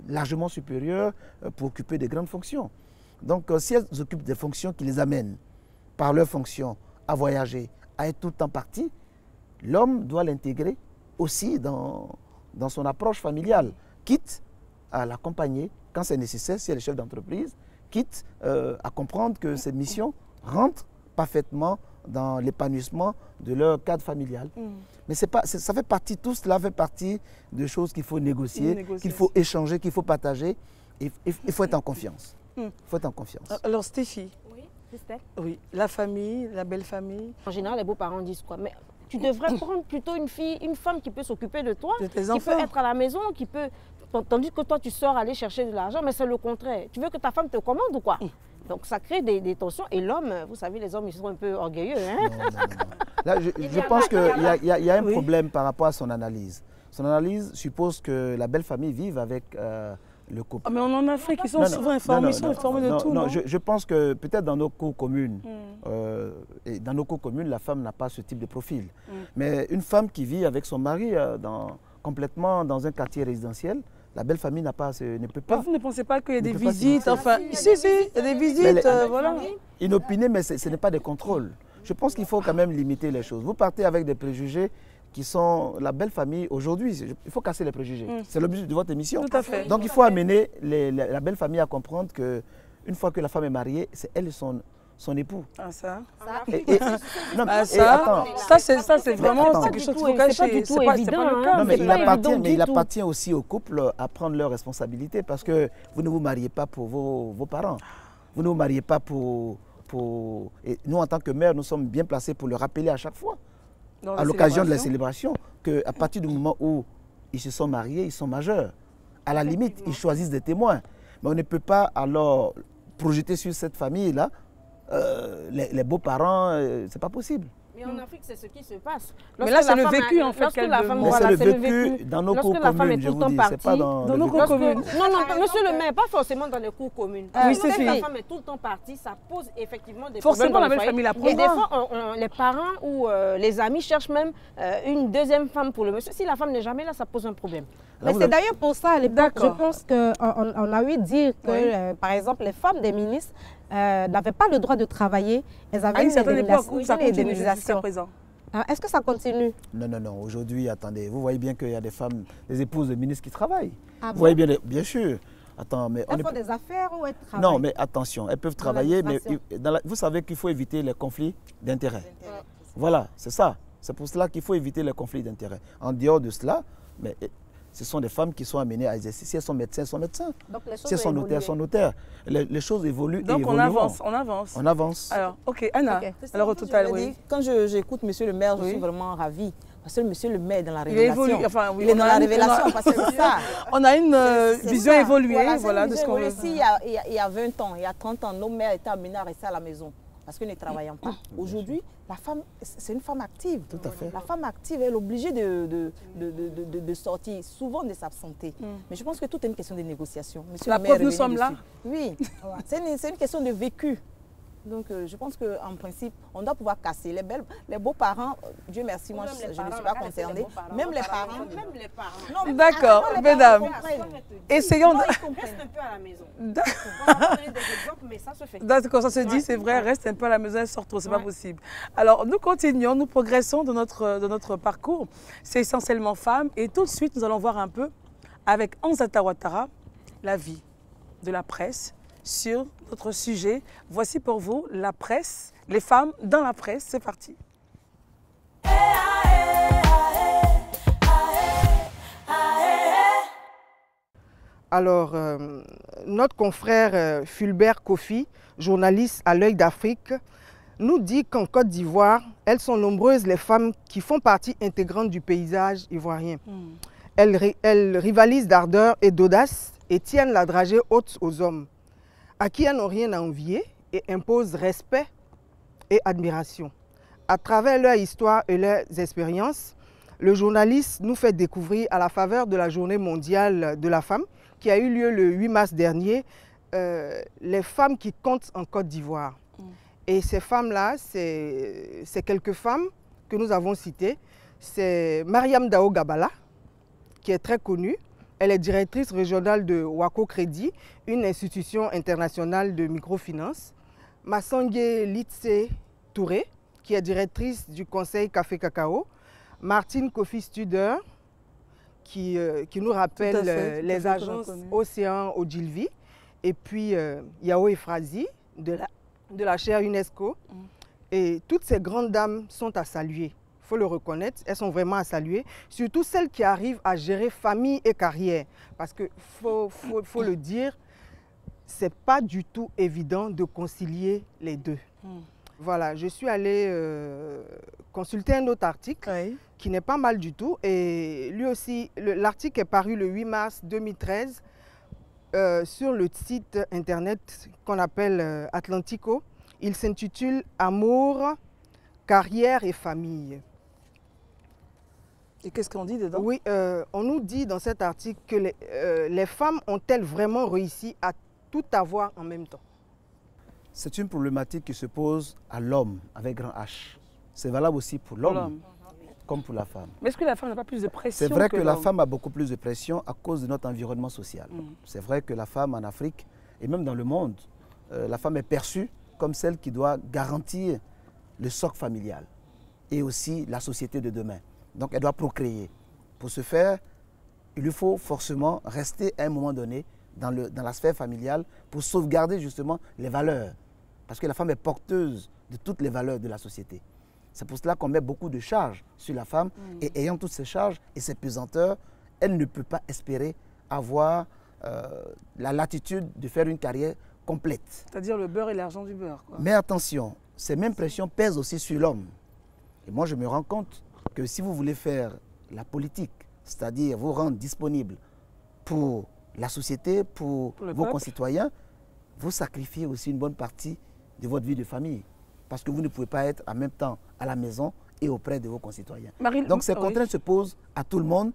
largement supérieur pour occuper des grandes fonctions. Donc si elles occupent des fonctions qui les amènent par leur fonction à voyager, à être tout le temps partie, l'homme doit l'intégrer aussi dans son approche familiale, quitte à l'accompagner quand c'est nécessaire, si elle est chef d'entreprise, quitte à comprendre que ces missions rentrent parfaitement dans l'épanouissement de leur cadre familial. Mais ça fait partie, tout cela fait partie de choses qu'il faut négocier, qu'il faut échanger, qu'il faut partager. Il faut être en confiance. Il faut être en confiance. Alors Stéphie. Oui, Christelle. Oui, la famille, la belle famille. En général, les beaux-parents disent quoi? Mais tu devrais prendre plutôt une femme qui peut s'occuper de toi, de tes qui enfants. peut être à la maison, qui peut... Tandis que toi, tu sors aller chercher de l'argent, mais c'est le contraire. Tu veux que ta femme te commande ou quoi? Donc ça crée des tensions. Et l'homme, vous savez, les hommes, ils sont un peu orgueilleux. Hein? Non. Là, je pense qu'il y a un problème par rapport à son analyse. Son analyse suppose que la belle famille vive avec le couple. Mais on en Afrique, ils sont souvent informés, ils sont informés de tout. Non, je pense que peut-être dans nos cours communes, la femme n'a pas ce type de profil. Mais une femme qui vit avec son mari complètement dans un quartier résidentiel, La belle famille ne peut pas. Vous ne pensez pas qu'il y a des visites, enfin, si, il y a des visites, voilà. Inopinées, mais ce n'est pas des contrôles. Je pense qu'il faut quand même limiter les choses. Vous partez avec des préjugés qui sont la belle famille aujourd'hui. Il faut casser les préjugés. C'est l'objectif de votre émission. Tout à fait. Donc il faut amener la belle famille à comprendre qu'une fois que la femme est mariée, c'est elle son époux. Ah ça ça c'est vraiment quelque chose qu'il faut cacher. C'est pas le cas. Non, mais il appartient aussi au couple à prendre leurs responsabilités parce que vous ne vous mariez pas pour vos parents. Vous ne vous mariez pas pour... Et nous, en tant que mère, nous sommes bien placés pour le rappeler à chaque fois, à l'occasion de la célébration, qu'à partir du moment où ils se sont mariés, ils sont majeurs. À la limite, ils choisissent des témoins. Mais on ne peut pas alors projeter sur cette famille-là les beaux-parents, c'est pas possible. Mais en Afrique, c'est ce qui se passe. Mais là, c'est le vécu, en fait. C'est le vécu dans nos cours communes, je vous dis. C'est pas dans nos cours communes. Non, monsieur le maire, pas forcément dans les cours communes. Oui, c'est la femme est tout le temps partie, ça pose effectivement des problèmes. Forcément, la belle famille la prend. Et des fois, les parents ou les amis cherchent même une deuxième femme pour le monsieur. Si la femme n'est jamais là, ça pose un problème. Mais c'est d'ailleurs pour ça, à l'époque, je pense qu'on a eu dire que, par exemple, les femmes des ministres n'avaient pas le droit de travailler. Elles avaient une indemnisation. Est-ce que ça continue? Non. Aujourd'hui, attendez, vous voyez bien qu'il y a des femmes, des épouses de ministres qui travaillent. Vous voyez bien sûr. Attends, mais elles font des affaires ou elles travaillent? Non, mais attention, elles peuvent travailler, mais vous savez qu'il faut éviter les conflits d'intérêts. Voilà, c'est ça. C'est pour cela qu'il faut éviter les conflits d'intérêts. En dehors de cela, mais ce sont des femmes qui sont amenées à exercer. Si elles sont médecins, elles sont médecins. Donc les choses si elles sont notaires, elles sont notaires. Les choses évoluent. Donc et on avance. Alors, ok, Anna. Alors, tout à l'heure, quand j'écoute monsieur le maire, je suis vraiment ravie. Parce que monsieur le maire est dans la révélation. Il est dans la révélation, parce que c'est ça. On a une vision évoluée, voilà, de ce qu'on veut. Si il y a 20 ans, il y a 30 ans, nos mères étaient amenées à rester à la maison parce que ne travaillant pas. Aujourd'hui, la femme, c'est une femme active. Tout à fait. La femme active, elle est obligée de sortir, souvent de s'absenter. Mais je pense que tout est une question de négociation. Monsieur la preuve, nous sommes là. Oui, c'est une question de vécu. Donc, je pense qu'en principe, on doit pouvoir casser. Les beaux-parents, Dieu merci, moi, je ne suis pas concernée. Même les parents. D'accord, mesdames. Essayons de... Reste un peu à la maison. On va donner des exemples, mais ça se fait. D'accord, ça se dit, c'est vrai, reste un peu à la maison, sort trop, c'est pas possible. Alors, nous continuons, nous progressons de notre parcours. C'est essentiellement femmes. Et tout de suite, nous allons voir un peu, avec Ansata Ouattara, la vie de la presse sur notre sujet. Voici pour vous la presse, les femmes dans la presse. C'est parti. Alors, notre confrère Fulbert Kofi, journaliste à l'Œil d'Afrique, nous dit qu'en Côte d'Ivoire, elles sont nombreuses les femmes qui font partie intégrante du paysage ivoirien. Elles rivalisent d'ardeur et d'audace et tiennent la dragée haute aux hommes, à qui elles n'ont rien à envier et imposent respect et admiration. À travers leur histoire et leurs expériences, le journaliste nous fait découvrir, à la faveur de la Journée mondiale de la femme, qui a eu lieu le 8 mars dernier, les femmes qui comptent en Côte d'Ivoire. Et ces femmes-là, c'est quelques femmes que nous avons citées. C'est Mariam Dao Gabala, qui est très connue. Elle est directrice régionale de Wako Crédit, une institution internationale de microfinance. Massangé Litse Touré, qui est directrice du conseil Café Cacao. Martine Kofi Studer, qui nous rappelle les agences Océan Ogilvy. Et puis Yao Efrazi, de la chaire UNESCO. Et toutes ces grandes dames sont à saluer. Il faut le reconnaître, elles sont vraiment à saluer, surtout celles qui arrivent à gérer famille et carrière. Parce qu'il faut le dire, ce n'est pas du tout évident de concilier les deux. Voilà, je suis allée consulter un autre article qui n'est pas mal du tout. Et lui aussi, l'article est paru le 8 mars 2013 sur le site internet qu'on appelle Atlantico. Il s'intitule « Amour, carrière et famille ». Et qu'est-ce qu'on dit dedans? Oui, on nous dit dans cet article que les femmes ont-elles vraiment réussi à tout avoir en même temps? C'est une problématique qui se pose à l'homme avec grand H. C'est valable aussi pour l'homme. comme pour la femme. Mais est-ce que la femme n'a pas plus de pression? C'est vrai que la femme a beaucoup plus de pression à cause de notre environnement social. C'est vrai que la femme en Afrique, et même dans le monde, la femme est perçue comme celle qui doit garantir le socle familial et aussi la société de demain. Donc elle doit procréer. Pour ce faire, il lui faut forcément rester à un moment donné dans la sphère familiale pour sauvegarder justement les valeurs. Parce que la femme est porteuse de toutes les valeurs de la société. C'est pour cela qu'on met beaucoup de charges sur la femme. Et ayant toutes ces charges et ces pesanteurs, elle ne peut pas espérer avoir la latitude de faire une carrière complète. C'est-à-dire le beurre et l'argent du beurre, quoi. Mais attention, ces mêmes pressions pèsent aussi sur l'homme. Et moi, je me rends compte que si vous voulez faire la politique, c'est-à-dire vous rendre disponible pour la société, pour vos concitoyens, vous sacrifiez aussi une bonne partie de votre vie de famille. Parce que vous ne pouvez pas être en même temps à la maison et auprès de vos concitoyens. Donc ces contraintes se posent à tout le monde,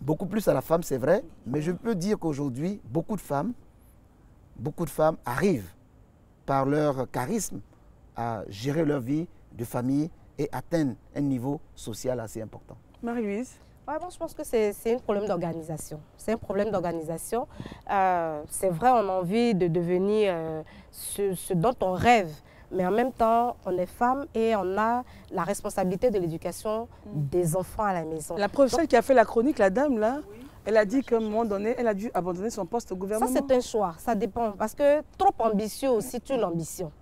beaucoup plus à la femme, c'est vrai, mais je peux dire qu'aujourd'hui, beaucoup de femmes arrivent par leur charisme à gérer leur vie de famille et atteindre un niveau social assez important. Marie-Louise? Ouais, moi, je pense que c'est un problème d'organisation. C'est un problème d'organisation. C'est vrai, on a envie de devenir ce dont on rêve. Mais en même temps, on est femme et on a la responsabilité de l'éducation des enfants à la maison. La professeure qui a fait la chronique, la dame là, elle a dit qu'à un moment donné, elle a dû abandonner son poste au gouvernement. Ça, c'est un choix, ça dépend. Parce que trop ambitieux aussi tue l'ambition.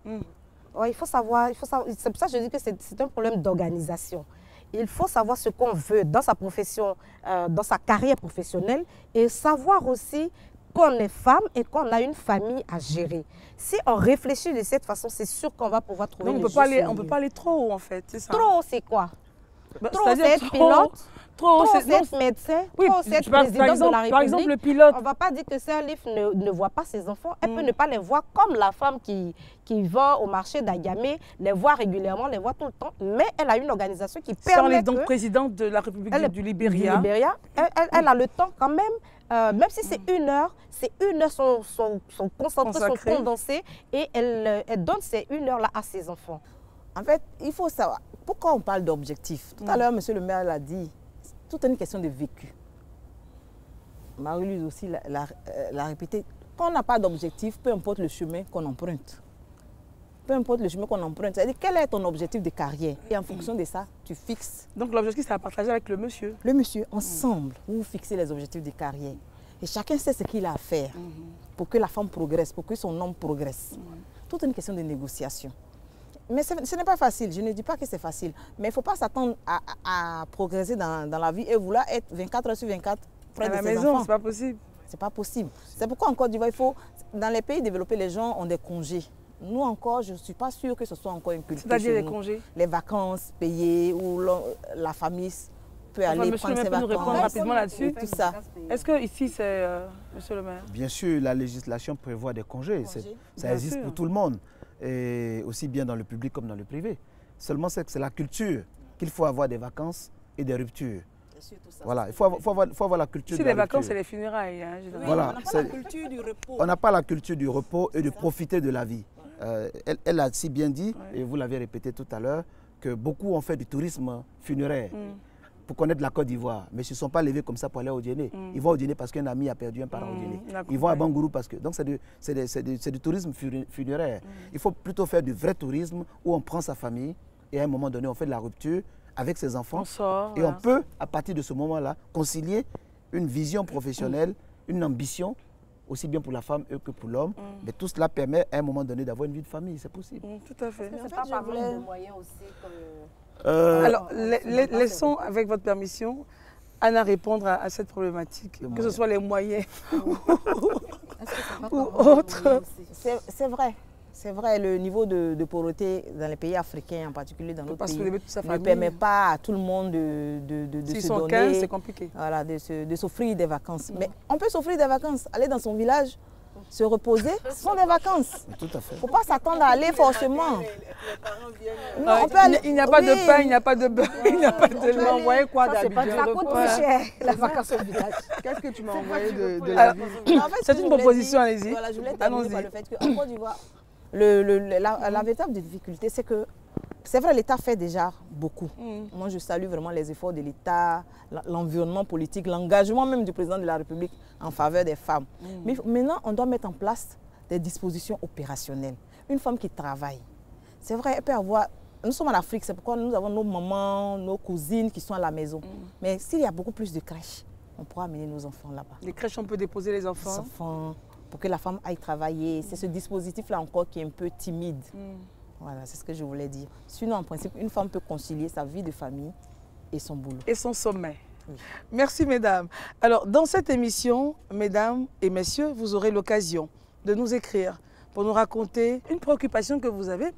Ouais, il faut savoir, c'est pour ça que je dis que c'est un problème d'organisation. Il faut savoir ce qu'on veut dans sa profession, dans sa carrière professionnelle et savoir aussi qu'on est femme et qu'on a une famille à gérer. Si on réfléchit de cette façon, c'est sûr qu'on va pouvoir trouver donc le juste milieu. On ne peut pas aller trop haut en fait, c'est ça? Trop haut, c'est quoi? Trop haut, c'est être pilote, trop c'est être médecin, trop c'est être président de la République. Par exemple, le pilote. On ne va pas dire que Sirleaf ne voit pas ses enfants. Elle peut ne pas les voir comme la femme qui va au marché d'Agamé, les voit régulièrement, les voit tout le temps. Mais elle a une organisation qui permet Sirleaf, donc présidente de la République du Libéria. Elle a le temps quand même si c'est une heure sont concentrées, sont condensées et elle donne ces une heure-là à ses enfants. En fait, il faut savoir, pourquoi on parle d'objectif? Tout à l'heure, monsieur le maire l'a dit, tout est une question de vécu. Marie-Louise aussi l'a répété. Quand on n'a pas d'objectif, peu importe le chemin qu'on emprunte. Peu importe le chemin qu'on emprunte, c'est-à-dire quel est ton objectif de carrière? Et en fonction de ça, tu fixes. Donc l'objectif, c'est à partager avec le monsieur. Le monsieur, ensemble, vous fixez les objectifs de carrière. Et chacun sait ce qu'il a à faire pour que la femme progresse, pour que son homme progresse. Toute une question de négociation. Mais ce n'est pas facile, je ne dis pas que c'est facile. Mais il ne faut pas s'attendre à progresser dans la vie et vouloir être 24 heures sur 24 près de ses enfants. À la maison, c'est pas possible. C'est pas possible. C'est pourquoi en Côte d'Ivoire, dans les pays développés, les gens ont des congés. Nous encore, je ne suis pas sûre que ce soit encore une culture. C'est-à-dire les congés? Les vacances payées où la famille peut aller prendre ses vacances. Nous répondre rapidement là-dessus. Tout ça. Est-ce que ici c'est monsieur le maire? Bien sûr, la législation prévoit des congés. Ça existe pour tout le monde, et aussi bien dans le public comme dans le privé. Seulement c'est que c'est la culture qu'il faut avoir des vacances et des ruptures. Voilà, il faut avoir la culture de la rupture. Si les vacances, c'est les funérailles. Hein, voilà, on n'a pas la culture du repos. On n'a pas la culture du repos et de profiter de la vie. Elle a si bien dit, et vous l'avez répété tout à l'heure, que beaucoup ont fait du tourisme funéraire pour connaître la Côte d'Ivoire, mais ils ne se sont pas levés comme ça pour aller au dîner. Ils vont au dîner parce qu'un ami a perdu un parent au dîner. Ils vont à Bangourou parce que... Donc c'est du tourisme funéraire. Il faut plutôt faire du vrai tourisme où on prend sa famille et à un moment donné on fait de la rupture avec ses enfants. Et on peut, à partir de ce moment-là, concilier une vision professionnelle, une ambition, aussi bien pour la femme que pour l'homme. Mais tout cela permet à un moment donné d'avoir une vie de famille, c'est possible. Tout à fait. C'est pas par manque de moyens aussi comme... Alors, laissons, avec votre permission, Anna répondre à cette problématique, que ce soit les moyens ou autres. C'est vrai. C'est vrai, le niveau de pauvreté dans les pays africains, en particulier dans notre pays, ne permet pas à tout le monde de se donner. 15, c'est compliqué. Voilà, de s'offrir des vacances. Mais on peut s'offrir des vacances, aller dans son village, se reposer, ce sont des vacances. Tout à fait. Il ne faut pas s'attendre à aller forcément. Non, on peut aller... Il n'y a pas de pain, il n'y a pas de beurre, il n'y a pas de lait. Envoyé quoi d'Abidjan? Ça coûte plus cher, la vacance au village. Qu'est-ce que tu m'as envoyé de la ville? C'est une proposition, allez-y. Voilà, je voulais terminer par le fait qu'en Côte d'Ivoire, la véritable difficulté, c'est que c'est vrai, l'État fait déjà beaucoup. Moi, je salue vraiment les efforts de l'État, l'environnement politique, l'engagement même du président de la République en faveur des femmes. Mais maintenant, on doit mettre en place des dispositions opérationnelles. Une femme qui travaille, c'est vrai, elle peut avoir... Nous sommes en Afrique, c'est pourquoi nous avons nos mamans, nos cousines qui sont à la maison. Mais s'il y a beaucoup plus de crèches, on pourra amener nos enfants là-bas. Les crèches, on peut déposer les enfants. Les enfants, pour que la femme aille travailler. C'est ce dispositif-là encore qui est un peu timide. Voilà, c'est ce que je voulais dire. Sinon, en principe, une femme peut concilier sa vie de famille et son boulot. Et son sommet. Oui. Merci, mesdames. Alors, dans cette émission, mesdames et messieurs, vous aurez l'occasion de nous écrire pour nous raconter une préoccupation que vous avez.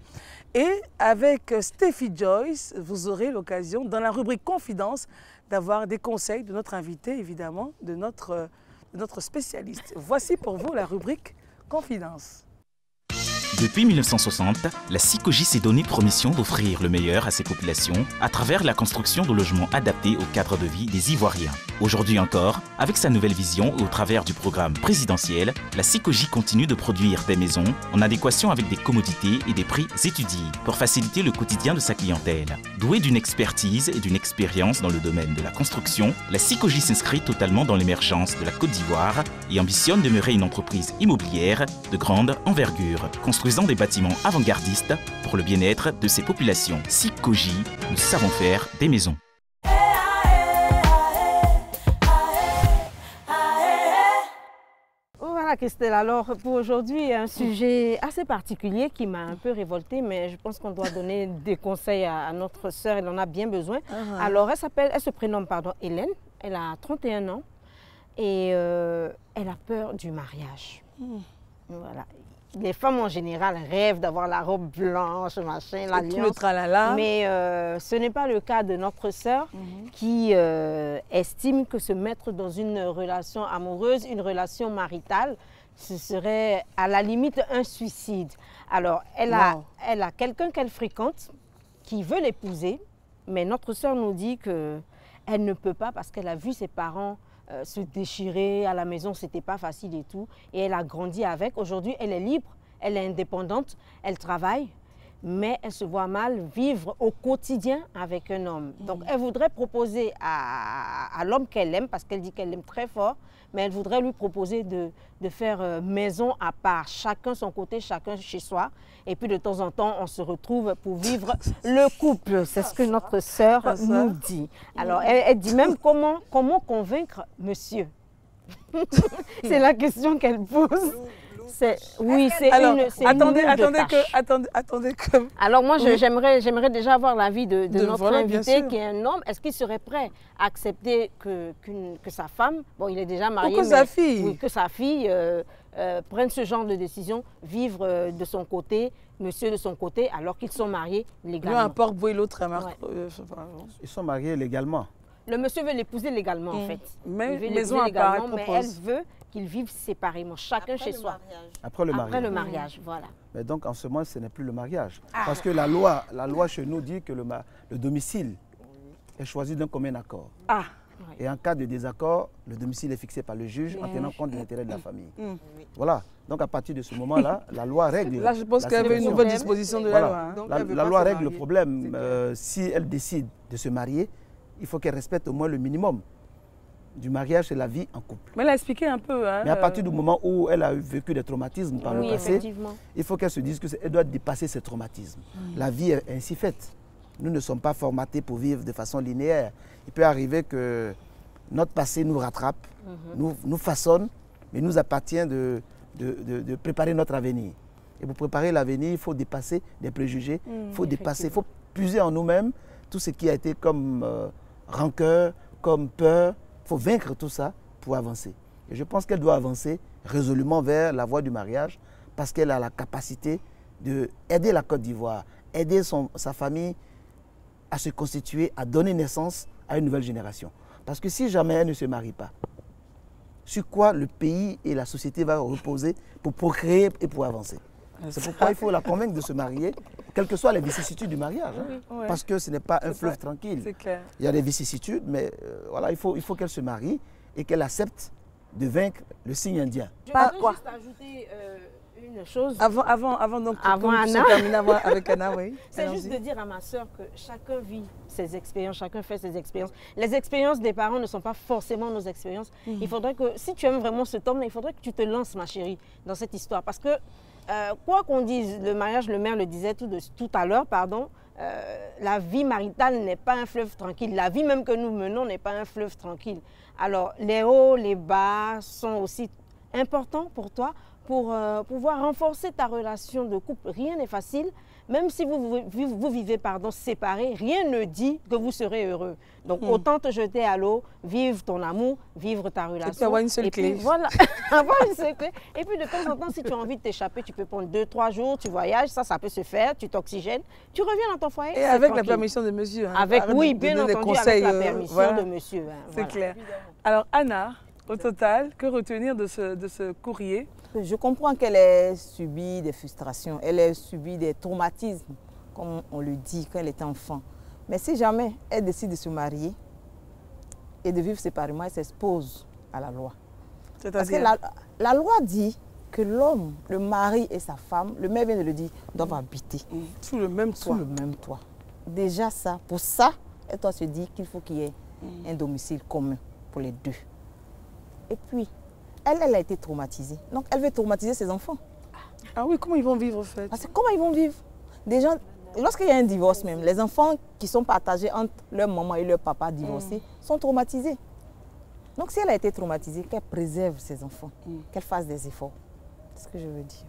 Et avec Steffi Joyce, vous aurez l'occasion, dans la rubrique Confidence, d'avoir des conseils de notre invité, évidemment, de notre spécialiste. Voici pour vous la rubrique Confidence. Depuis 1960, la SICOGI s'est donné pour mission d'offrir le meilleur à ses populations à travers la construction de logements adaptés au cadre de vie des Ivoiriens. Aujourd'hui encore, avec sa nouvelle vision et au travers du programme présidentiel, la SICOGI continue de produire des maisons en adéquation avec des commodités et des prix étudiés pour faciliter le quotidien de sa clientèle. Douée d'une expertise et d'une expérience dans le domaine de la construction, la SICOGI s'inscrit totalement dans l'émergence de la Côte d'Ivoire et ambitionne demeurer une entreprise immobilière de grande envergure, construisant des bâtiments avant-gardistes pour le bien-être de ses populations. SICOGI, nous savons faire des maisons. Voilà Christelle, alors pour aujourd'hui, un sujet assez particulier qui m'a un peu révoltée, mais je pense qu'on doit donner des conseils à notre sœur, elle en a bien besoin. Alors elle se prénomme Hélène, elle a 31 ans et elle a peur du mariage. Voilà. Les femmes en général rêvent d'avoir la robe blanche, machin, l'alliance. Mais ce n'est pas le cas de notre sœur qui estime que se mettre dans une relation amoureuse, une relation maritale, ce serait à la limite un suicide. Alors, elle a quelqu'un qu'elle fréquente qui veut l'épouser, mais notre sœur nous dit qu'elle ne peut pas parce qu'elle a vu ses parents se déchirer à la maison, c'était pas facile et tout. Et elle a grandi avec. Aujourd'hui, elle est libre, elle est indépendante, elle travaille, mais elle se voit mal vivre au quotidien avec un homme. Donc, elle voudrait proposer à l'homme qu'elle aime, parce qu'elle dit qu'elle l'aime très fort, mais elle voudrait lui proposer de faire maison à part, chacun son côté, chacun chez soi. Et puis de temps en temps, on se retrouve pour vivre le couple. C'est ce que notre sœur nous dit. Alors, elle dit même comment convaincre monsieur. C'est la question qu'elle pose. Oui, c'est attendez que... Alors moi, j'aimerais déjà avoir l'avis de notre invité qui est un homme. Est-ce qu'il serait prêt à accepter que sa femme, bon, il est déjà marié, que sa fille, oui, que sa fille prenne ce genre de décision, vivre de son côté, monsieur de son côté, alors qu'ils sont mariés légalement. Peu importe où l'autre est marié. Ils sont mariés légalement. Le monsieur veut l'épouser légalement, en fait. Mais il veut maison à part, mais elle veut qu'ils vivent séparément, chacun chez soi. Après le mariage. Après le mariage, voilà. Mais donc, en ce moment, ce n'est plus le mariage. Parce que la loi chez nous dit que le domicile est choisi d'un commun accord. Et en cas de désaccord, le domicile est fixé par le juge en tenant compte de l'intérêt de la famille. Voilà. Donc, à partir de ce moment-là, la loi règle. Là, je pense qu'il y avait une nouvelle disposition de la loi. La loi règle le problème. Si elle décide de se marier, il faut qu'elle respecte au moins le minimum du mariage, c'est la vie en couple. Mais elle a expliqué un peu. Mais à partir du moment où elle a vécu des traumatismes par le passé, il faut qu'elle se dise qu'elle doit dépasser ces traumatismes. La vie est ainsi faite. Nous ne sommes pas formatés pour vivre de façon linéaire. Il peut arriver que notre passé nous rattrape, nous façonne, mais il nous appartient de préparer notre avenir. Et pour préparer l'avenir, il faut dépasser des préjugés, il faut puiser en nous-mêmes tout ce qui a été comme rancœur, comme peur. Il faut vaincre tout ça pour avancer. Et je pense qu'elle doit avancer résolument vers la voie du mariage parce qu'elle a la capacité d'aider la Côte d'Ivoire, aider sa famille à se constituer, à donner naissance à une nouvelle génération. Parce que si jamais elle ne se marie pas, sur quoi le pays et la société vont reposer pour procréer et pour avancer? C'est pourquoi il faut la convaincre de se marier, quelles que soient les vicissitudes du mariage. Parce que ce n'est pas un fleuve tranquille. Clair. Il y a des vicissitudes, mais voilà, il faut qu'elle se marie et qu'elle accepte de vaincre le signe indien. Je peux juste ajouter une chose. Avant donc, avant Anna. Terminer avec Anna, oui. C'est juste de dire à ma sœur que chacun vit ses expériences, chacun fait ses expériences. Les expériences des parents ne sont pas forcément nos expériences. Il faudrait que, si tu aimes vraiment cet homme, il faudrait que tu te lances, ma chérie, dans cette histoire. Parce que, quoi qu'on dise, le mariage, le maire le disait tout à l'heure, pardon, la vie maritale n'est pas un fleuve tranquille. La vie même que nous menons n'est pas un fleuve tranquille. Alors, les hauts, les bas sont aussi importants pour toi pour pouvoir renforcer ta relation de couple. Rien n'est facile. Même si vous vivez séparés, rien ne dit que vous serez heureux. Donc, autant te jeter à l'eau, vivre ton amour, vivre ta relation. Et puis avoir une seule clé. Puis, voilà, avoir une seule clé. Et puis, de temps en temps, si tu as envie de t'échapper, tu peux prendre 2-3 jours, tu voyages, ça peut se faire, tu t'oxygènes, tu reviens dans ton foyer. Et avec tranquille. la permission de monsieur. Hein, avec, oui, bien entendu, conseils, avec la permission de monsieur. Hein, c'est clair. Alors, Anna, au total, que retenir de ce courrier? Je comprends qu'elle ait subi des frustrations, elle ait subi des traumatismes, comme on le dit, quand elle était enfant. Mais si jamais elle décide de se marier et de vivre séparément, elle s'expose à la loi. Parce que la loi dit que l'homme, le mari et sa femme, le maire vient de le dire, doivent habiter. Sous le même toit. Sous le même toit. Déjà ça, pour ça, elle doit se dire qu'il faut qu'il y ait un domicile commun pour les deux. Et puis, elle a été traumatisée. Donc, elle veut traumatiser ses enfants. Ah oui, comment ils vont vivre, en fait? Parce que comment ils vont vivre? Déjà, lorsqu'il y a un divorce même, les enfants qui sont partagés entre leur maman et leur papa divorcés sont traumatisés. Donc, si elle a été traumatisée, qu'elle préserve ses enfants, qu'elle fasse des efforts. C'est ce que je veux dire.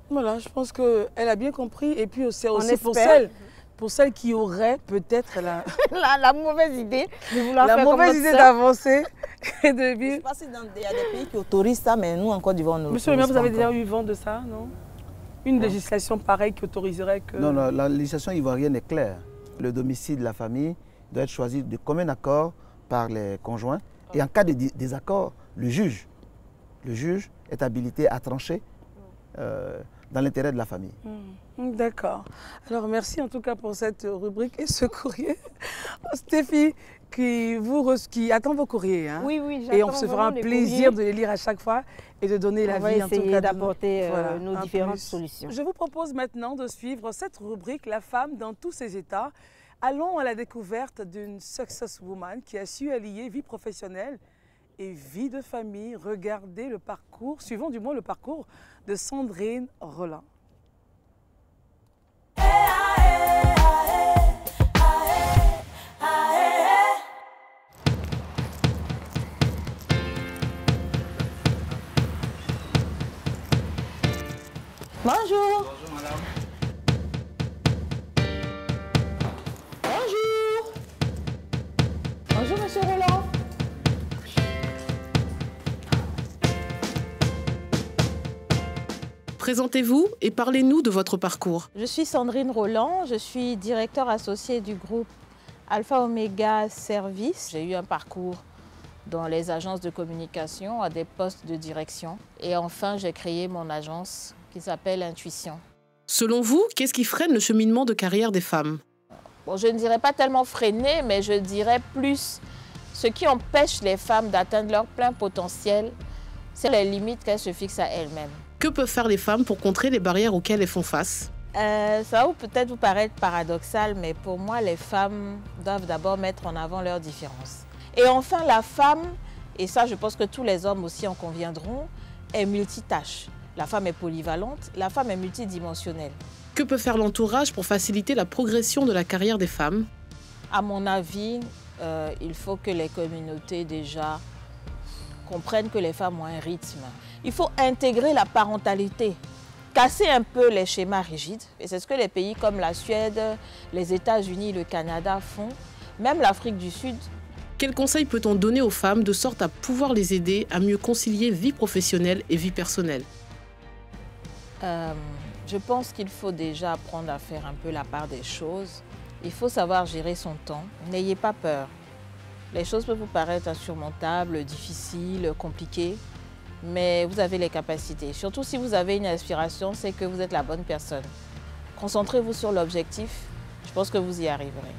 Voilà, je pense qu'elle a bien compris. Et puis, c'est aussi pour celles qui auraient peut-être la mauvaise idée de vouloir faire comme notre sœur. D'avancer et de vivre. Je ne sais pas si il y a des pays qui autorisent ça, mais nous, en Côte d'Ivoire, nous Monsieur le maire, vous avez déjà eu vent de ça, non? Une législation pareille qui autoriserait que... Non, la législation ivoirienne est claire. Le domicile de la famille doit être choisi de commun accord par les conjoints. Et en cas de désaccord, le juge est habilité à trancher dans l'intérêt de la famille. D'accord. Alors, merci en tout cas pour cette rubrique et ce courrier. Stéphie, qui attend vos courriers. Hein? Oui, j'attends. Et on se fera un plaisir de les lire à chaque fois et de donner l'avis en tout cas. On va essayer d'apporter nos différentes solutions. Je vous propose maintenant de suivre cette rubrique, La femme dans tous ses états. Allons à la découverte d'une success woman qui a su allier vie professionnelle et vie de famille. Regardez le parcours, suivons du moins le parcours de Sandrine Roland. Bonjour. Bonjour madame. Bonjour. Bonjour monsieur Roland. Présentez-vous et parlez-nous de votre parcours. Je suis Sandrine Roland, je suis directeur associé du groupe Alpha Omega Service. J'ai eu un parcours dans les agences de communication à des postes de direction. Et enfin, j'ai créé mon agence qui s'appelle Intuition. Selon vous, qu'est-ce qui freine le cheminement de carrière des femmes? Bon, je ne dirais pas tellement freiner, mais je dirais plus ce qui empêche les femmes d'atteindre leur plein potentiel, c'est les limites qu'elles se fixent à elles-mêmes. Que peuvent faire les femmes pour contrer les barrières auxquelles elles font face? Ça va peut-être vous paraître paradoxal, mais pour moi, les femmes doivent d'abord mettre en avant leurs différences. Et enfin, la femme, et ça je pense que tous les hommes aussi en conviendront, est multitâche. La femme est polyvalente, la femme est multidimensionnelle. Que peut faire l'entourage pour faciliter la progression de la carrière des femmes? À mon avis, il faut que les communautés déjà comprennent que les femmes ont un rythme. Il faut intégrer la parentalité, casser un peu les schémas rigides. Et c'est ce que les pays comme la Suède, les États-Unis, le Canada font, même l'Afrique du Sud. Quels conseils peut-on donner aux femmes de sorte à pouvoir les aider à mieux concilier vie professionnelle et vie personnelle? Je pense qu'il faut déjà apprendre à faire un peu la part des choses. Il faut savoir gérer son temps. N'ayez pas peur. Les choses peuvent vous paraître insurmontables, difficiles, compliquées, mais vous avez les capacités. Surtout si vous avez une aspiration, c'est que vous êtes la bonne personne. Concentrez-vous sur l'objectif. Je pense que vous y arriverez.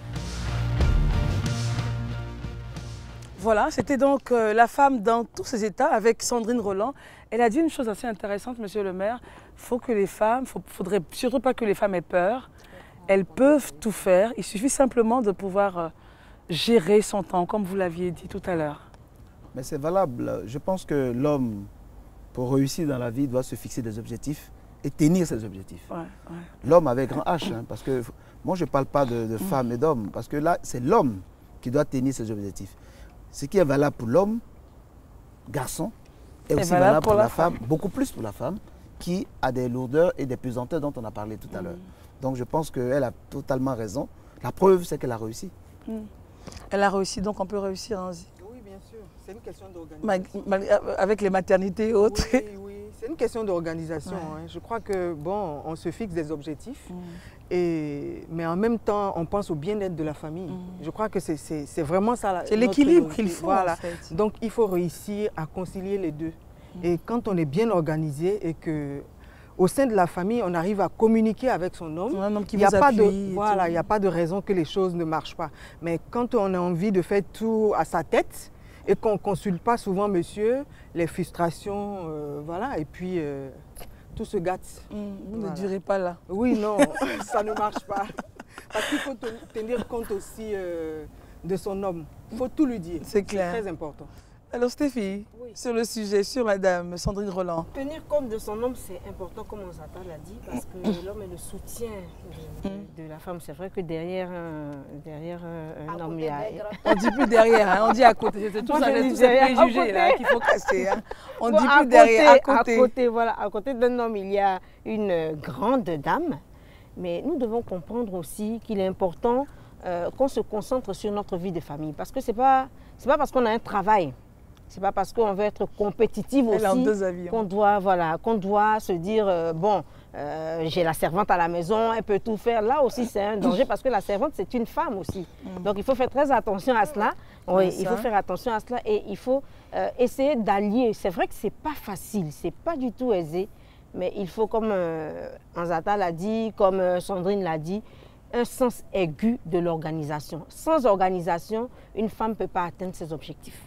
Voilà, c'était donc la femme dans tous ses états avec Sandrine Roland. Elle a dit une chose assez intéressante, monsieur le maire. Faudrait surtout pas que les femmes aient peur. Elles peuvent tout faire. Il suffit simplement de pouvoir gérer son temps, comme vous l'aviez dit tout à l'heure. Mais c'est valable. Je pense que l'homme, pour réussir dans la vie, doit se fixer des objectifs et tenir ses objectifs. Ouais. L'homme avec grand H, hein, parce que moi je ne parle pas de femmes et d'hommes, parce que là c'est l'homme qui doit tenir ses objectifs. Ce qui est valable pour l'homme, garçon, est aussi valable pour la femme, beaucoup plus pour la femme, qui a des lourdeurs et des pesanteurs dont on a parlé tout à l'heure. Donc je pense qu'elle a totalement raison. La preuve, c'est qu'elle a réussi. Elle a réussi, donc on peut réussir, hein. Oui, bien sûr. C'est une question d'organisation. Avec les maternités et autres. Oui. C'est une question d'organisation. Ouais. Hein. Je crois que, bon, on se fixe des objectifs, mais en même temps, on pense au bien-être de la famille. Je crois que c'est vraiment ça. C'est l'équilibre qu'il faut. Voilà. En fait. Donc, il faut réussir à concilier les deux. Et quand on est bien organisé et que au sein de la famille, on arrive à communiquer avec son homme. Un homme qui il n'y a vous pas appuie. il n'y a pas de raison que les choses ne marchent pas. Mais quand on a envie de faire tout à sa tête et qu'on ne consulte pas souvent monsieur, les frustrations, voilà, et puis tout se gâte. Vous ne durez pas là. Oui, non, ça ne marche pas. Parce qu'il faut tenir compte aussi de son homme. Il faut tout lui dire. C'est clair. C'est très important. Alors Stéphie, sur le sujet, sur madame Sandrine Roland. Tenir compte de son homme, c'est important, comme Ozata l'a dit, parce que l'homme est le soutien de la femme. C'est vrai que derrière un homme, il y a... On ne dit plus derrière, hein, on dit à côté. C'est tout ça, tous ces préjugés là qu'il faut casser. Hein. On ne dit plus derrière, à côté. Voilà, à côté d'un homme, il y a une grande dame. Mais nous devons comprendre aussi qu'il est important qu'on se concentre sur notre vie de famille. Parce que c'est pas parce qu'on a un travail. C'est pas parce qu'on veut être compétitive aussi qu'on doit se dire bon, j'ai la servante à la maison, elle peut tout faire. Là aussi, c'est un danger parce que la servante, c'est une femme aussi. Donc, il faut faire très attention à cela. Oui, il faut faire attention à cela et il faut essayer d'allier. C'est vrai que c'est pas facile, c'est pas du tout aisé, mais il faut, comme Anzata l'a dit, comme Sandrine l'a dit, un sens aigu de l'organisation. Sans organisation, une femme ne peut pas atteindre ses objectifs.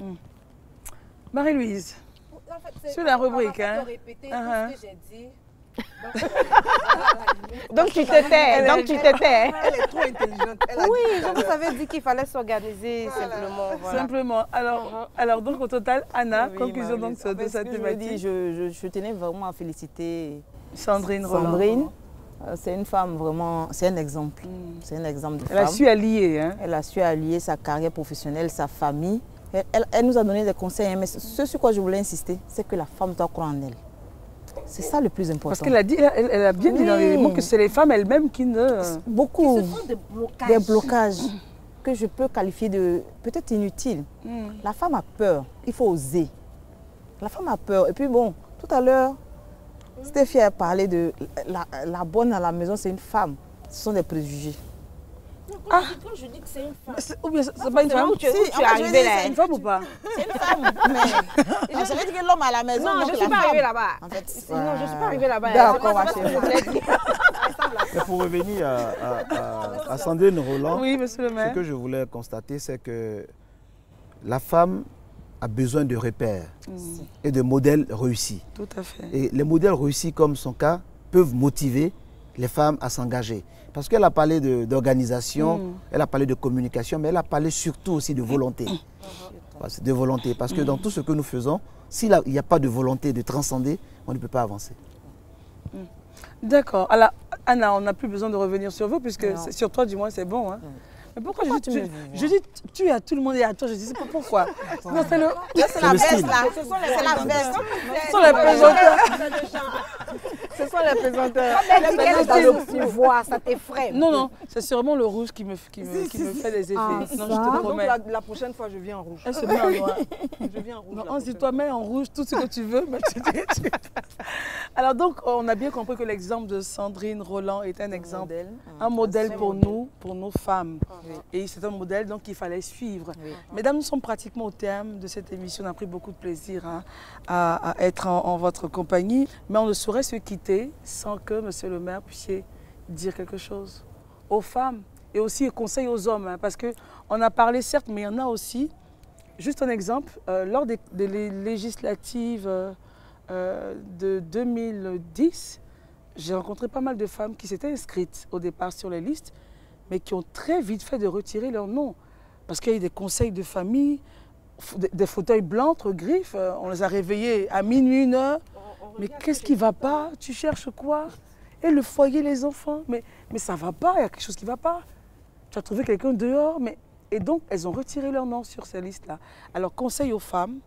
Marie-Louise, en fait, sur la rubrique, hein. Répéter tout ce que j'ai dit. Donc tu te tais. Elle est trop intelligente. Oui, je vous avais dit qu'il fallait s'organiser simplement. Voilà. Simplement. Alors donc au total, Anna, conclusion donc de cette thématique. Je tenais vraiment à féliciter Sandrine Roland. C'est une femme vraiment, c'est un exemple. C'est un exemple de femme. Elle a su allier. Hein. Elle a su allier sa carrière professionnelle, sa famille. Elle nous a donné des conseils, mais ce sur quoi je voulais insister, c'est que la femme doit croire en elle. C'est ça le plus important. Parce qu'elle a dit, elle a bien dit dans les mots que c'est les femmes elles-mêmes qui ne... Beaucoup des blocages que je peux qualifier de peut-être inutiles. La femme a peur, il faut oser. La femme a peur. Et puis bon, tout à l'heure, Stéphie a parlé de la bonne à la maison, c'est une femme. Ce sont des préjugés. Quand je dis que c'est une femme. Ou bien c'est pas une femme? Tu es arrivée là. C'est une femme ou pas? C'est une femme. Mais je vais dire l'homme à la maison. Non, je ne suis pas arrivée là-bas. En fait, non, je ne suis pas arrivée là-bas. D'accord, ma chérie. Mais pour revenir à Sandrine Roland, oui, monsieur le maire. Ce que je voulais constater, c'est que la femme a besoin de repères et de modèles réussis. Tout à fait. Et les modèles réussis comme son cas peuvent motiver les femmes à s'engager. Parce qu'elle a parlé d'organisation, elle a parlé de communication, mais elle a parlé surtout aussi de volonté. De volonté. Parce que dans tout ce que nous faisons, s'il n'y a pas de volonté de transcender, on ne peut pas avancer. D'accord. Alors, Anna, on n'a plus besoin de revenir sur vous, puisque sur toi, du moins, c'est bon. Hein. Mais pourquoi je dis tu à tout le monde et à toi, je ne sais pas pourquoi. Non, c'est la baisse là. Ce sont les baisse. Ce sont les présenteurs. Ce sont les présenteurs. Tu vois, ça t'effraie. Non, c'est sûrement le rouge qui me fait des effets. Non, je te promets. Donc la prochaine fois, je viens en rouge. Elle se met en noir. Je viens en rouge. Non, si toi mets en rouge tout ce que tu veux. Alors donc, on a bien compris que l'exemple de Sandrine Roland est un exemple, un modèle pour nous, pour nos femmes. Et c'est un modèle donc qu'il fallait suivre. Mesdames, nous sommes pratiquement au terme de cette émission. On a pris beaucoup de plaisir à être en votre compagnie. Mais on ne saurait se quitter sans que, monsieur le maire, puissiez dire quelque chose aux femmes et aussi conseil aux hommes. Hein, parce qu'on a parlé, certes, mais il y en a aussi, juste un exemple, lors des législatives de 2010, j'ai rencontré pas mal de femmes qui s'étaient inscrites au départ sur les listes, mais qui ont très vite fait de retirer leur nom. Parce qu'il y a eu des conseils de famille, des fauteuils blancs, entre griffes, on les a réveillés à minuit, 1h. Mais qu'est-ce qui ne va pas? Tu cherches quoi? Et le foyer, les enfants? Mais ça ne va pas, il y a quelque chose qui ne va pas. Tu as trouvé quelqu'un dehors, mais... Et donc, elles ont retiré leur nom sur ces listes-là. Alors, conseil aux femmes,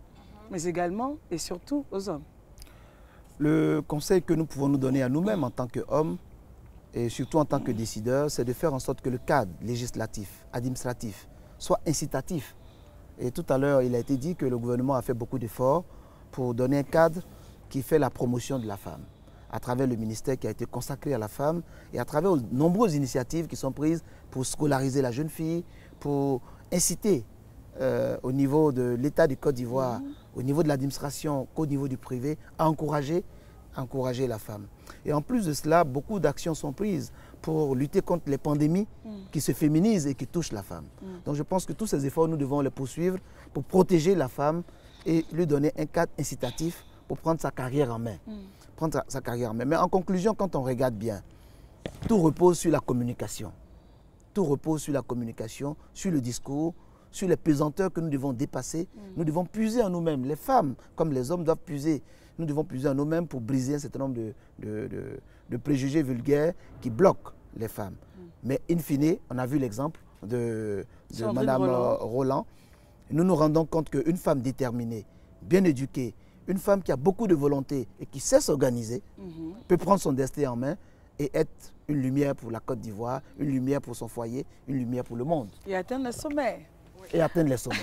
mais également et surtout aux hommes. Le conseil que nous pouvons nous donner à nous-mêmes en tant qu'hommes, et surtout en tant que décideurs, c'est de faire en sorte que le cadre législatif, administratif, soit incitatif. Et tout à l'heure, il a été dit que le gouvernement a fait beaucoup d'efforts pour donner un cadre qui fait la promotion de la femme, à travers le ministère qui a été consacré à la femme et à travers de nombreuses initiatives qui sont prises pour scolariser la jeune fille, pour inciter au niveau de l'État du Côte d'Ivoire, au niveau de l'administration, qu'au niveau du privé, à encourager la femme. Et en plus de cela, beaucoup d'actions sont prises pour lutter contre les pandémies qui se féminisent et qui touchent la femme. Donc je pense que tous ces efforts, nous devons les poursuivre pour protéger la femme et lui donner un cadre incitatif pour prendre sa carrière en main. Prendre sa carrière en main. Mais en conclusion, quand on regarde bien, tout repose sur la communication. Tout repose sur la communication, sur le discours, sur les pesanteurs que nous devons dépasser. Nous devons puiser en nous-mêmes. Les femmes, comme les hommes, doivent puiser. Nous devons puiser en nous-mêmes pour briser un certain nombre de préjugés vulgaires qui bloquent les femmes. Mais in fine, on a vu l'exemple de Mme Roland. Nous nous rendons compte qu'une femme déterminée, bien éduquée, une femme qui a beaucoup de volonté et qui sait s'organiser, peut prendre son destin en main et être une lumière pour la Côte d'Ivoire, une lumière pour son foyer, une lumière pour le monde. Et atteindre les sommets. Et atteindre les sommets.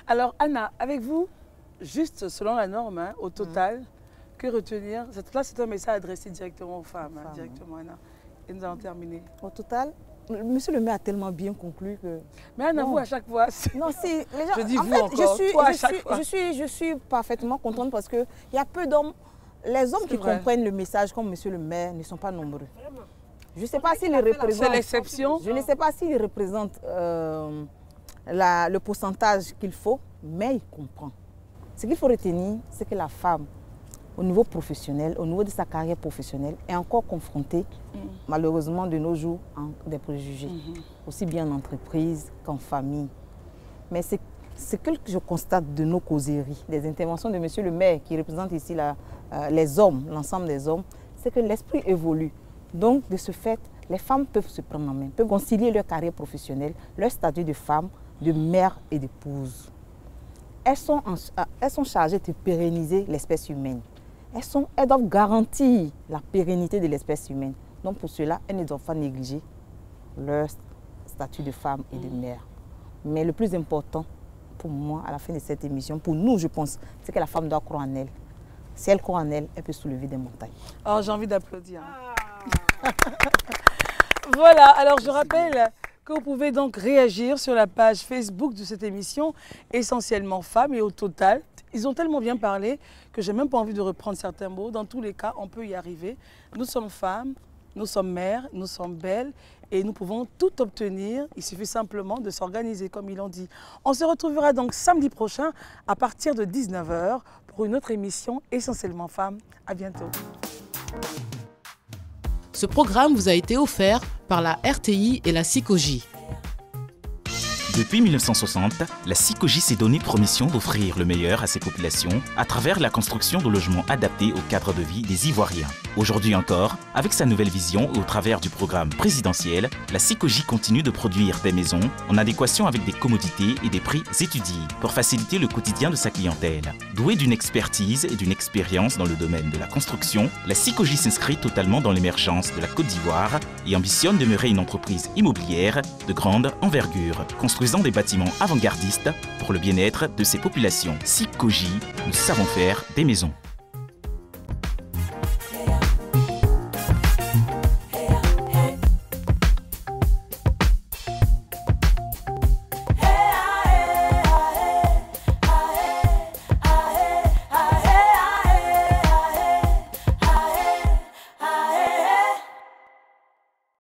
Alors Anna, avec vous, juste selon la norme, au total, que retenir? Là, c'est un message adressé directement aux femmes, directement Anna. Et nous allons terminer. Au total, monsieur le maire a tellement bien conclu que... Mais Anna, vous à chaque fois... Non, si, les gens... Je dis en vous fait, encore, toi à chaque fois. Je suis parfaitement contente parce qu'il y a peu d'hommes... Les hommes qui comprennent le message comme monsieur le maire ne sont pas nombreux. Vraiment. Je ne sais pas s'ils représentent... C'est l'exception. Je ne sais pas s'ils représentent le pourcentage qu'il faut, mais il comprend. Ce qu'il faut retenir, c'est que la femme, au niveau professionnel, au niveau de sa carrière professionnelle, est encore confrontée, malheureusement de nos jours, à des préjugés, aussi bien en entreprise qu'en famille. Mais ce que je constate de nos causeries, des interventions de monsieur le maire, qui représente ici les hommes, l'ensemble des hommes, c'est que l'esprit évolue. Donc, de ce fait, les femmes peuvent se prendre en main, peuvent concilier leur carrière professionnelle, leur statut de femme, de mère et d'épouse. Elles sont chargées de pérenniser l'espèce humaine. Elles doivent garantir la pérennité de l'espèce humaine. Donc pour cela, elles ne doivent pas négliger leur statut de femme et de mère. Mais le plus important pour moi, à la fin de cette émission, pour nous, je pense, c'est que la femme doit croire en elle. Si elle croit en elle, elle peut soulever des montagnes. Oh, j'ai envie d'applaudir. Voilà, alors je rappelle que vous pouvez donc réagir sur la page Facebook de cette émission, essentiellement femmes, et au total, ils ont tellement bien parlé que j'ai même pas envie de reprendre certains mots. Dans tous les cas, on peut y arriver. Nous sommes femmes, nous sommes mères, nous sommes belles et nous pouvons tout obtenir. Il suffit simplement de s'organiser, comme ils l'ont dit. On se retrouvera donc samedi prochain à partir de 19 h pour une autre émission essentiellement femmes. À bientôt. Ce programme vous a été offert par la RTI et la SICOJ. Depuis 1960, la SICOJ s'est donné pour mission d'offrir le meilleur à ses populations à travers la construction de logements adaptés au cadre de vie des Ivoiriens. Aujourd'hui encore, avec sa nouvelle vision et au travers du programme présidentiel, la SICOJ continue de produire des maisons en adéquation avec des commodités et des prix étudiés pour faciliter le quotidien de sa clientèle. Douée d'une expertise et d'une expérience dans le domaine de la construction, la SICOJ s'inscrit totalement dans l'émergence de la Côte d'Ivoire et ambitionne de demeurer une entreprise immobilière de grande envergure, construisant des bâtiments avant-gardistes pour le bien-être de ses populations. SICOJ, nous savons faire des maisons.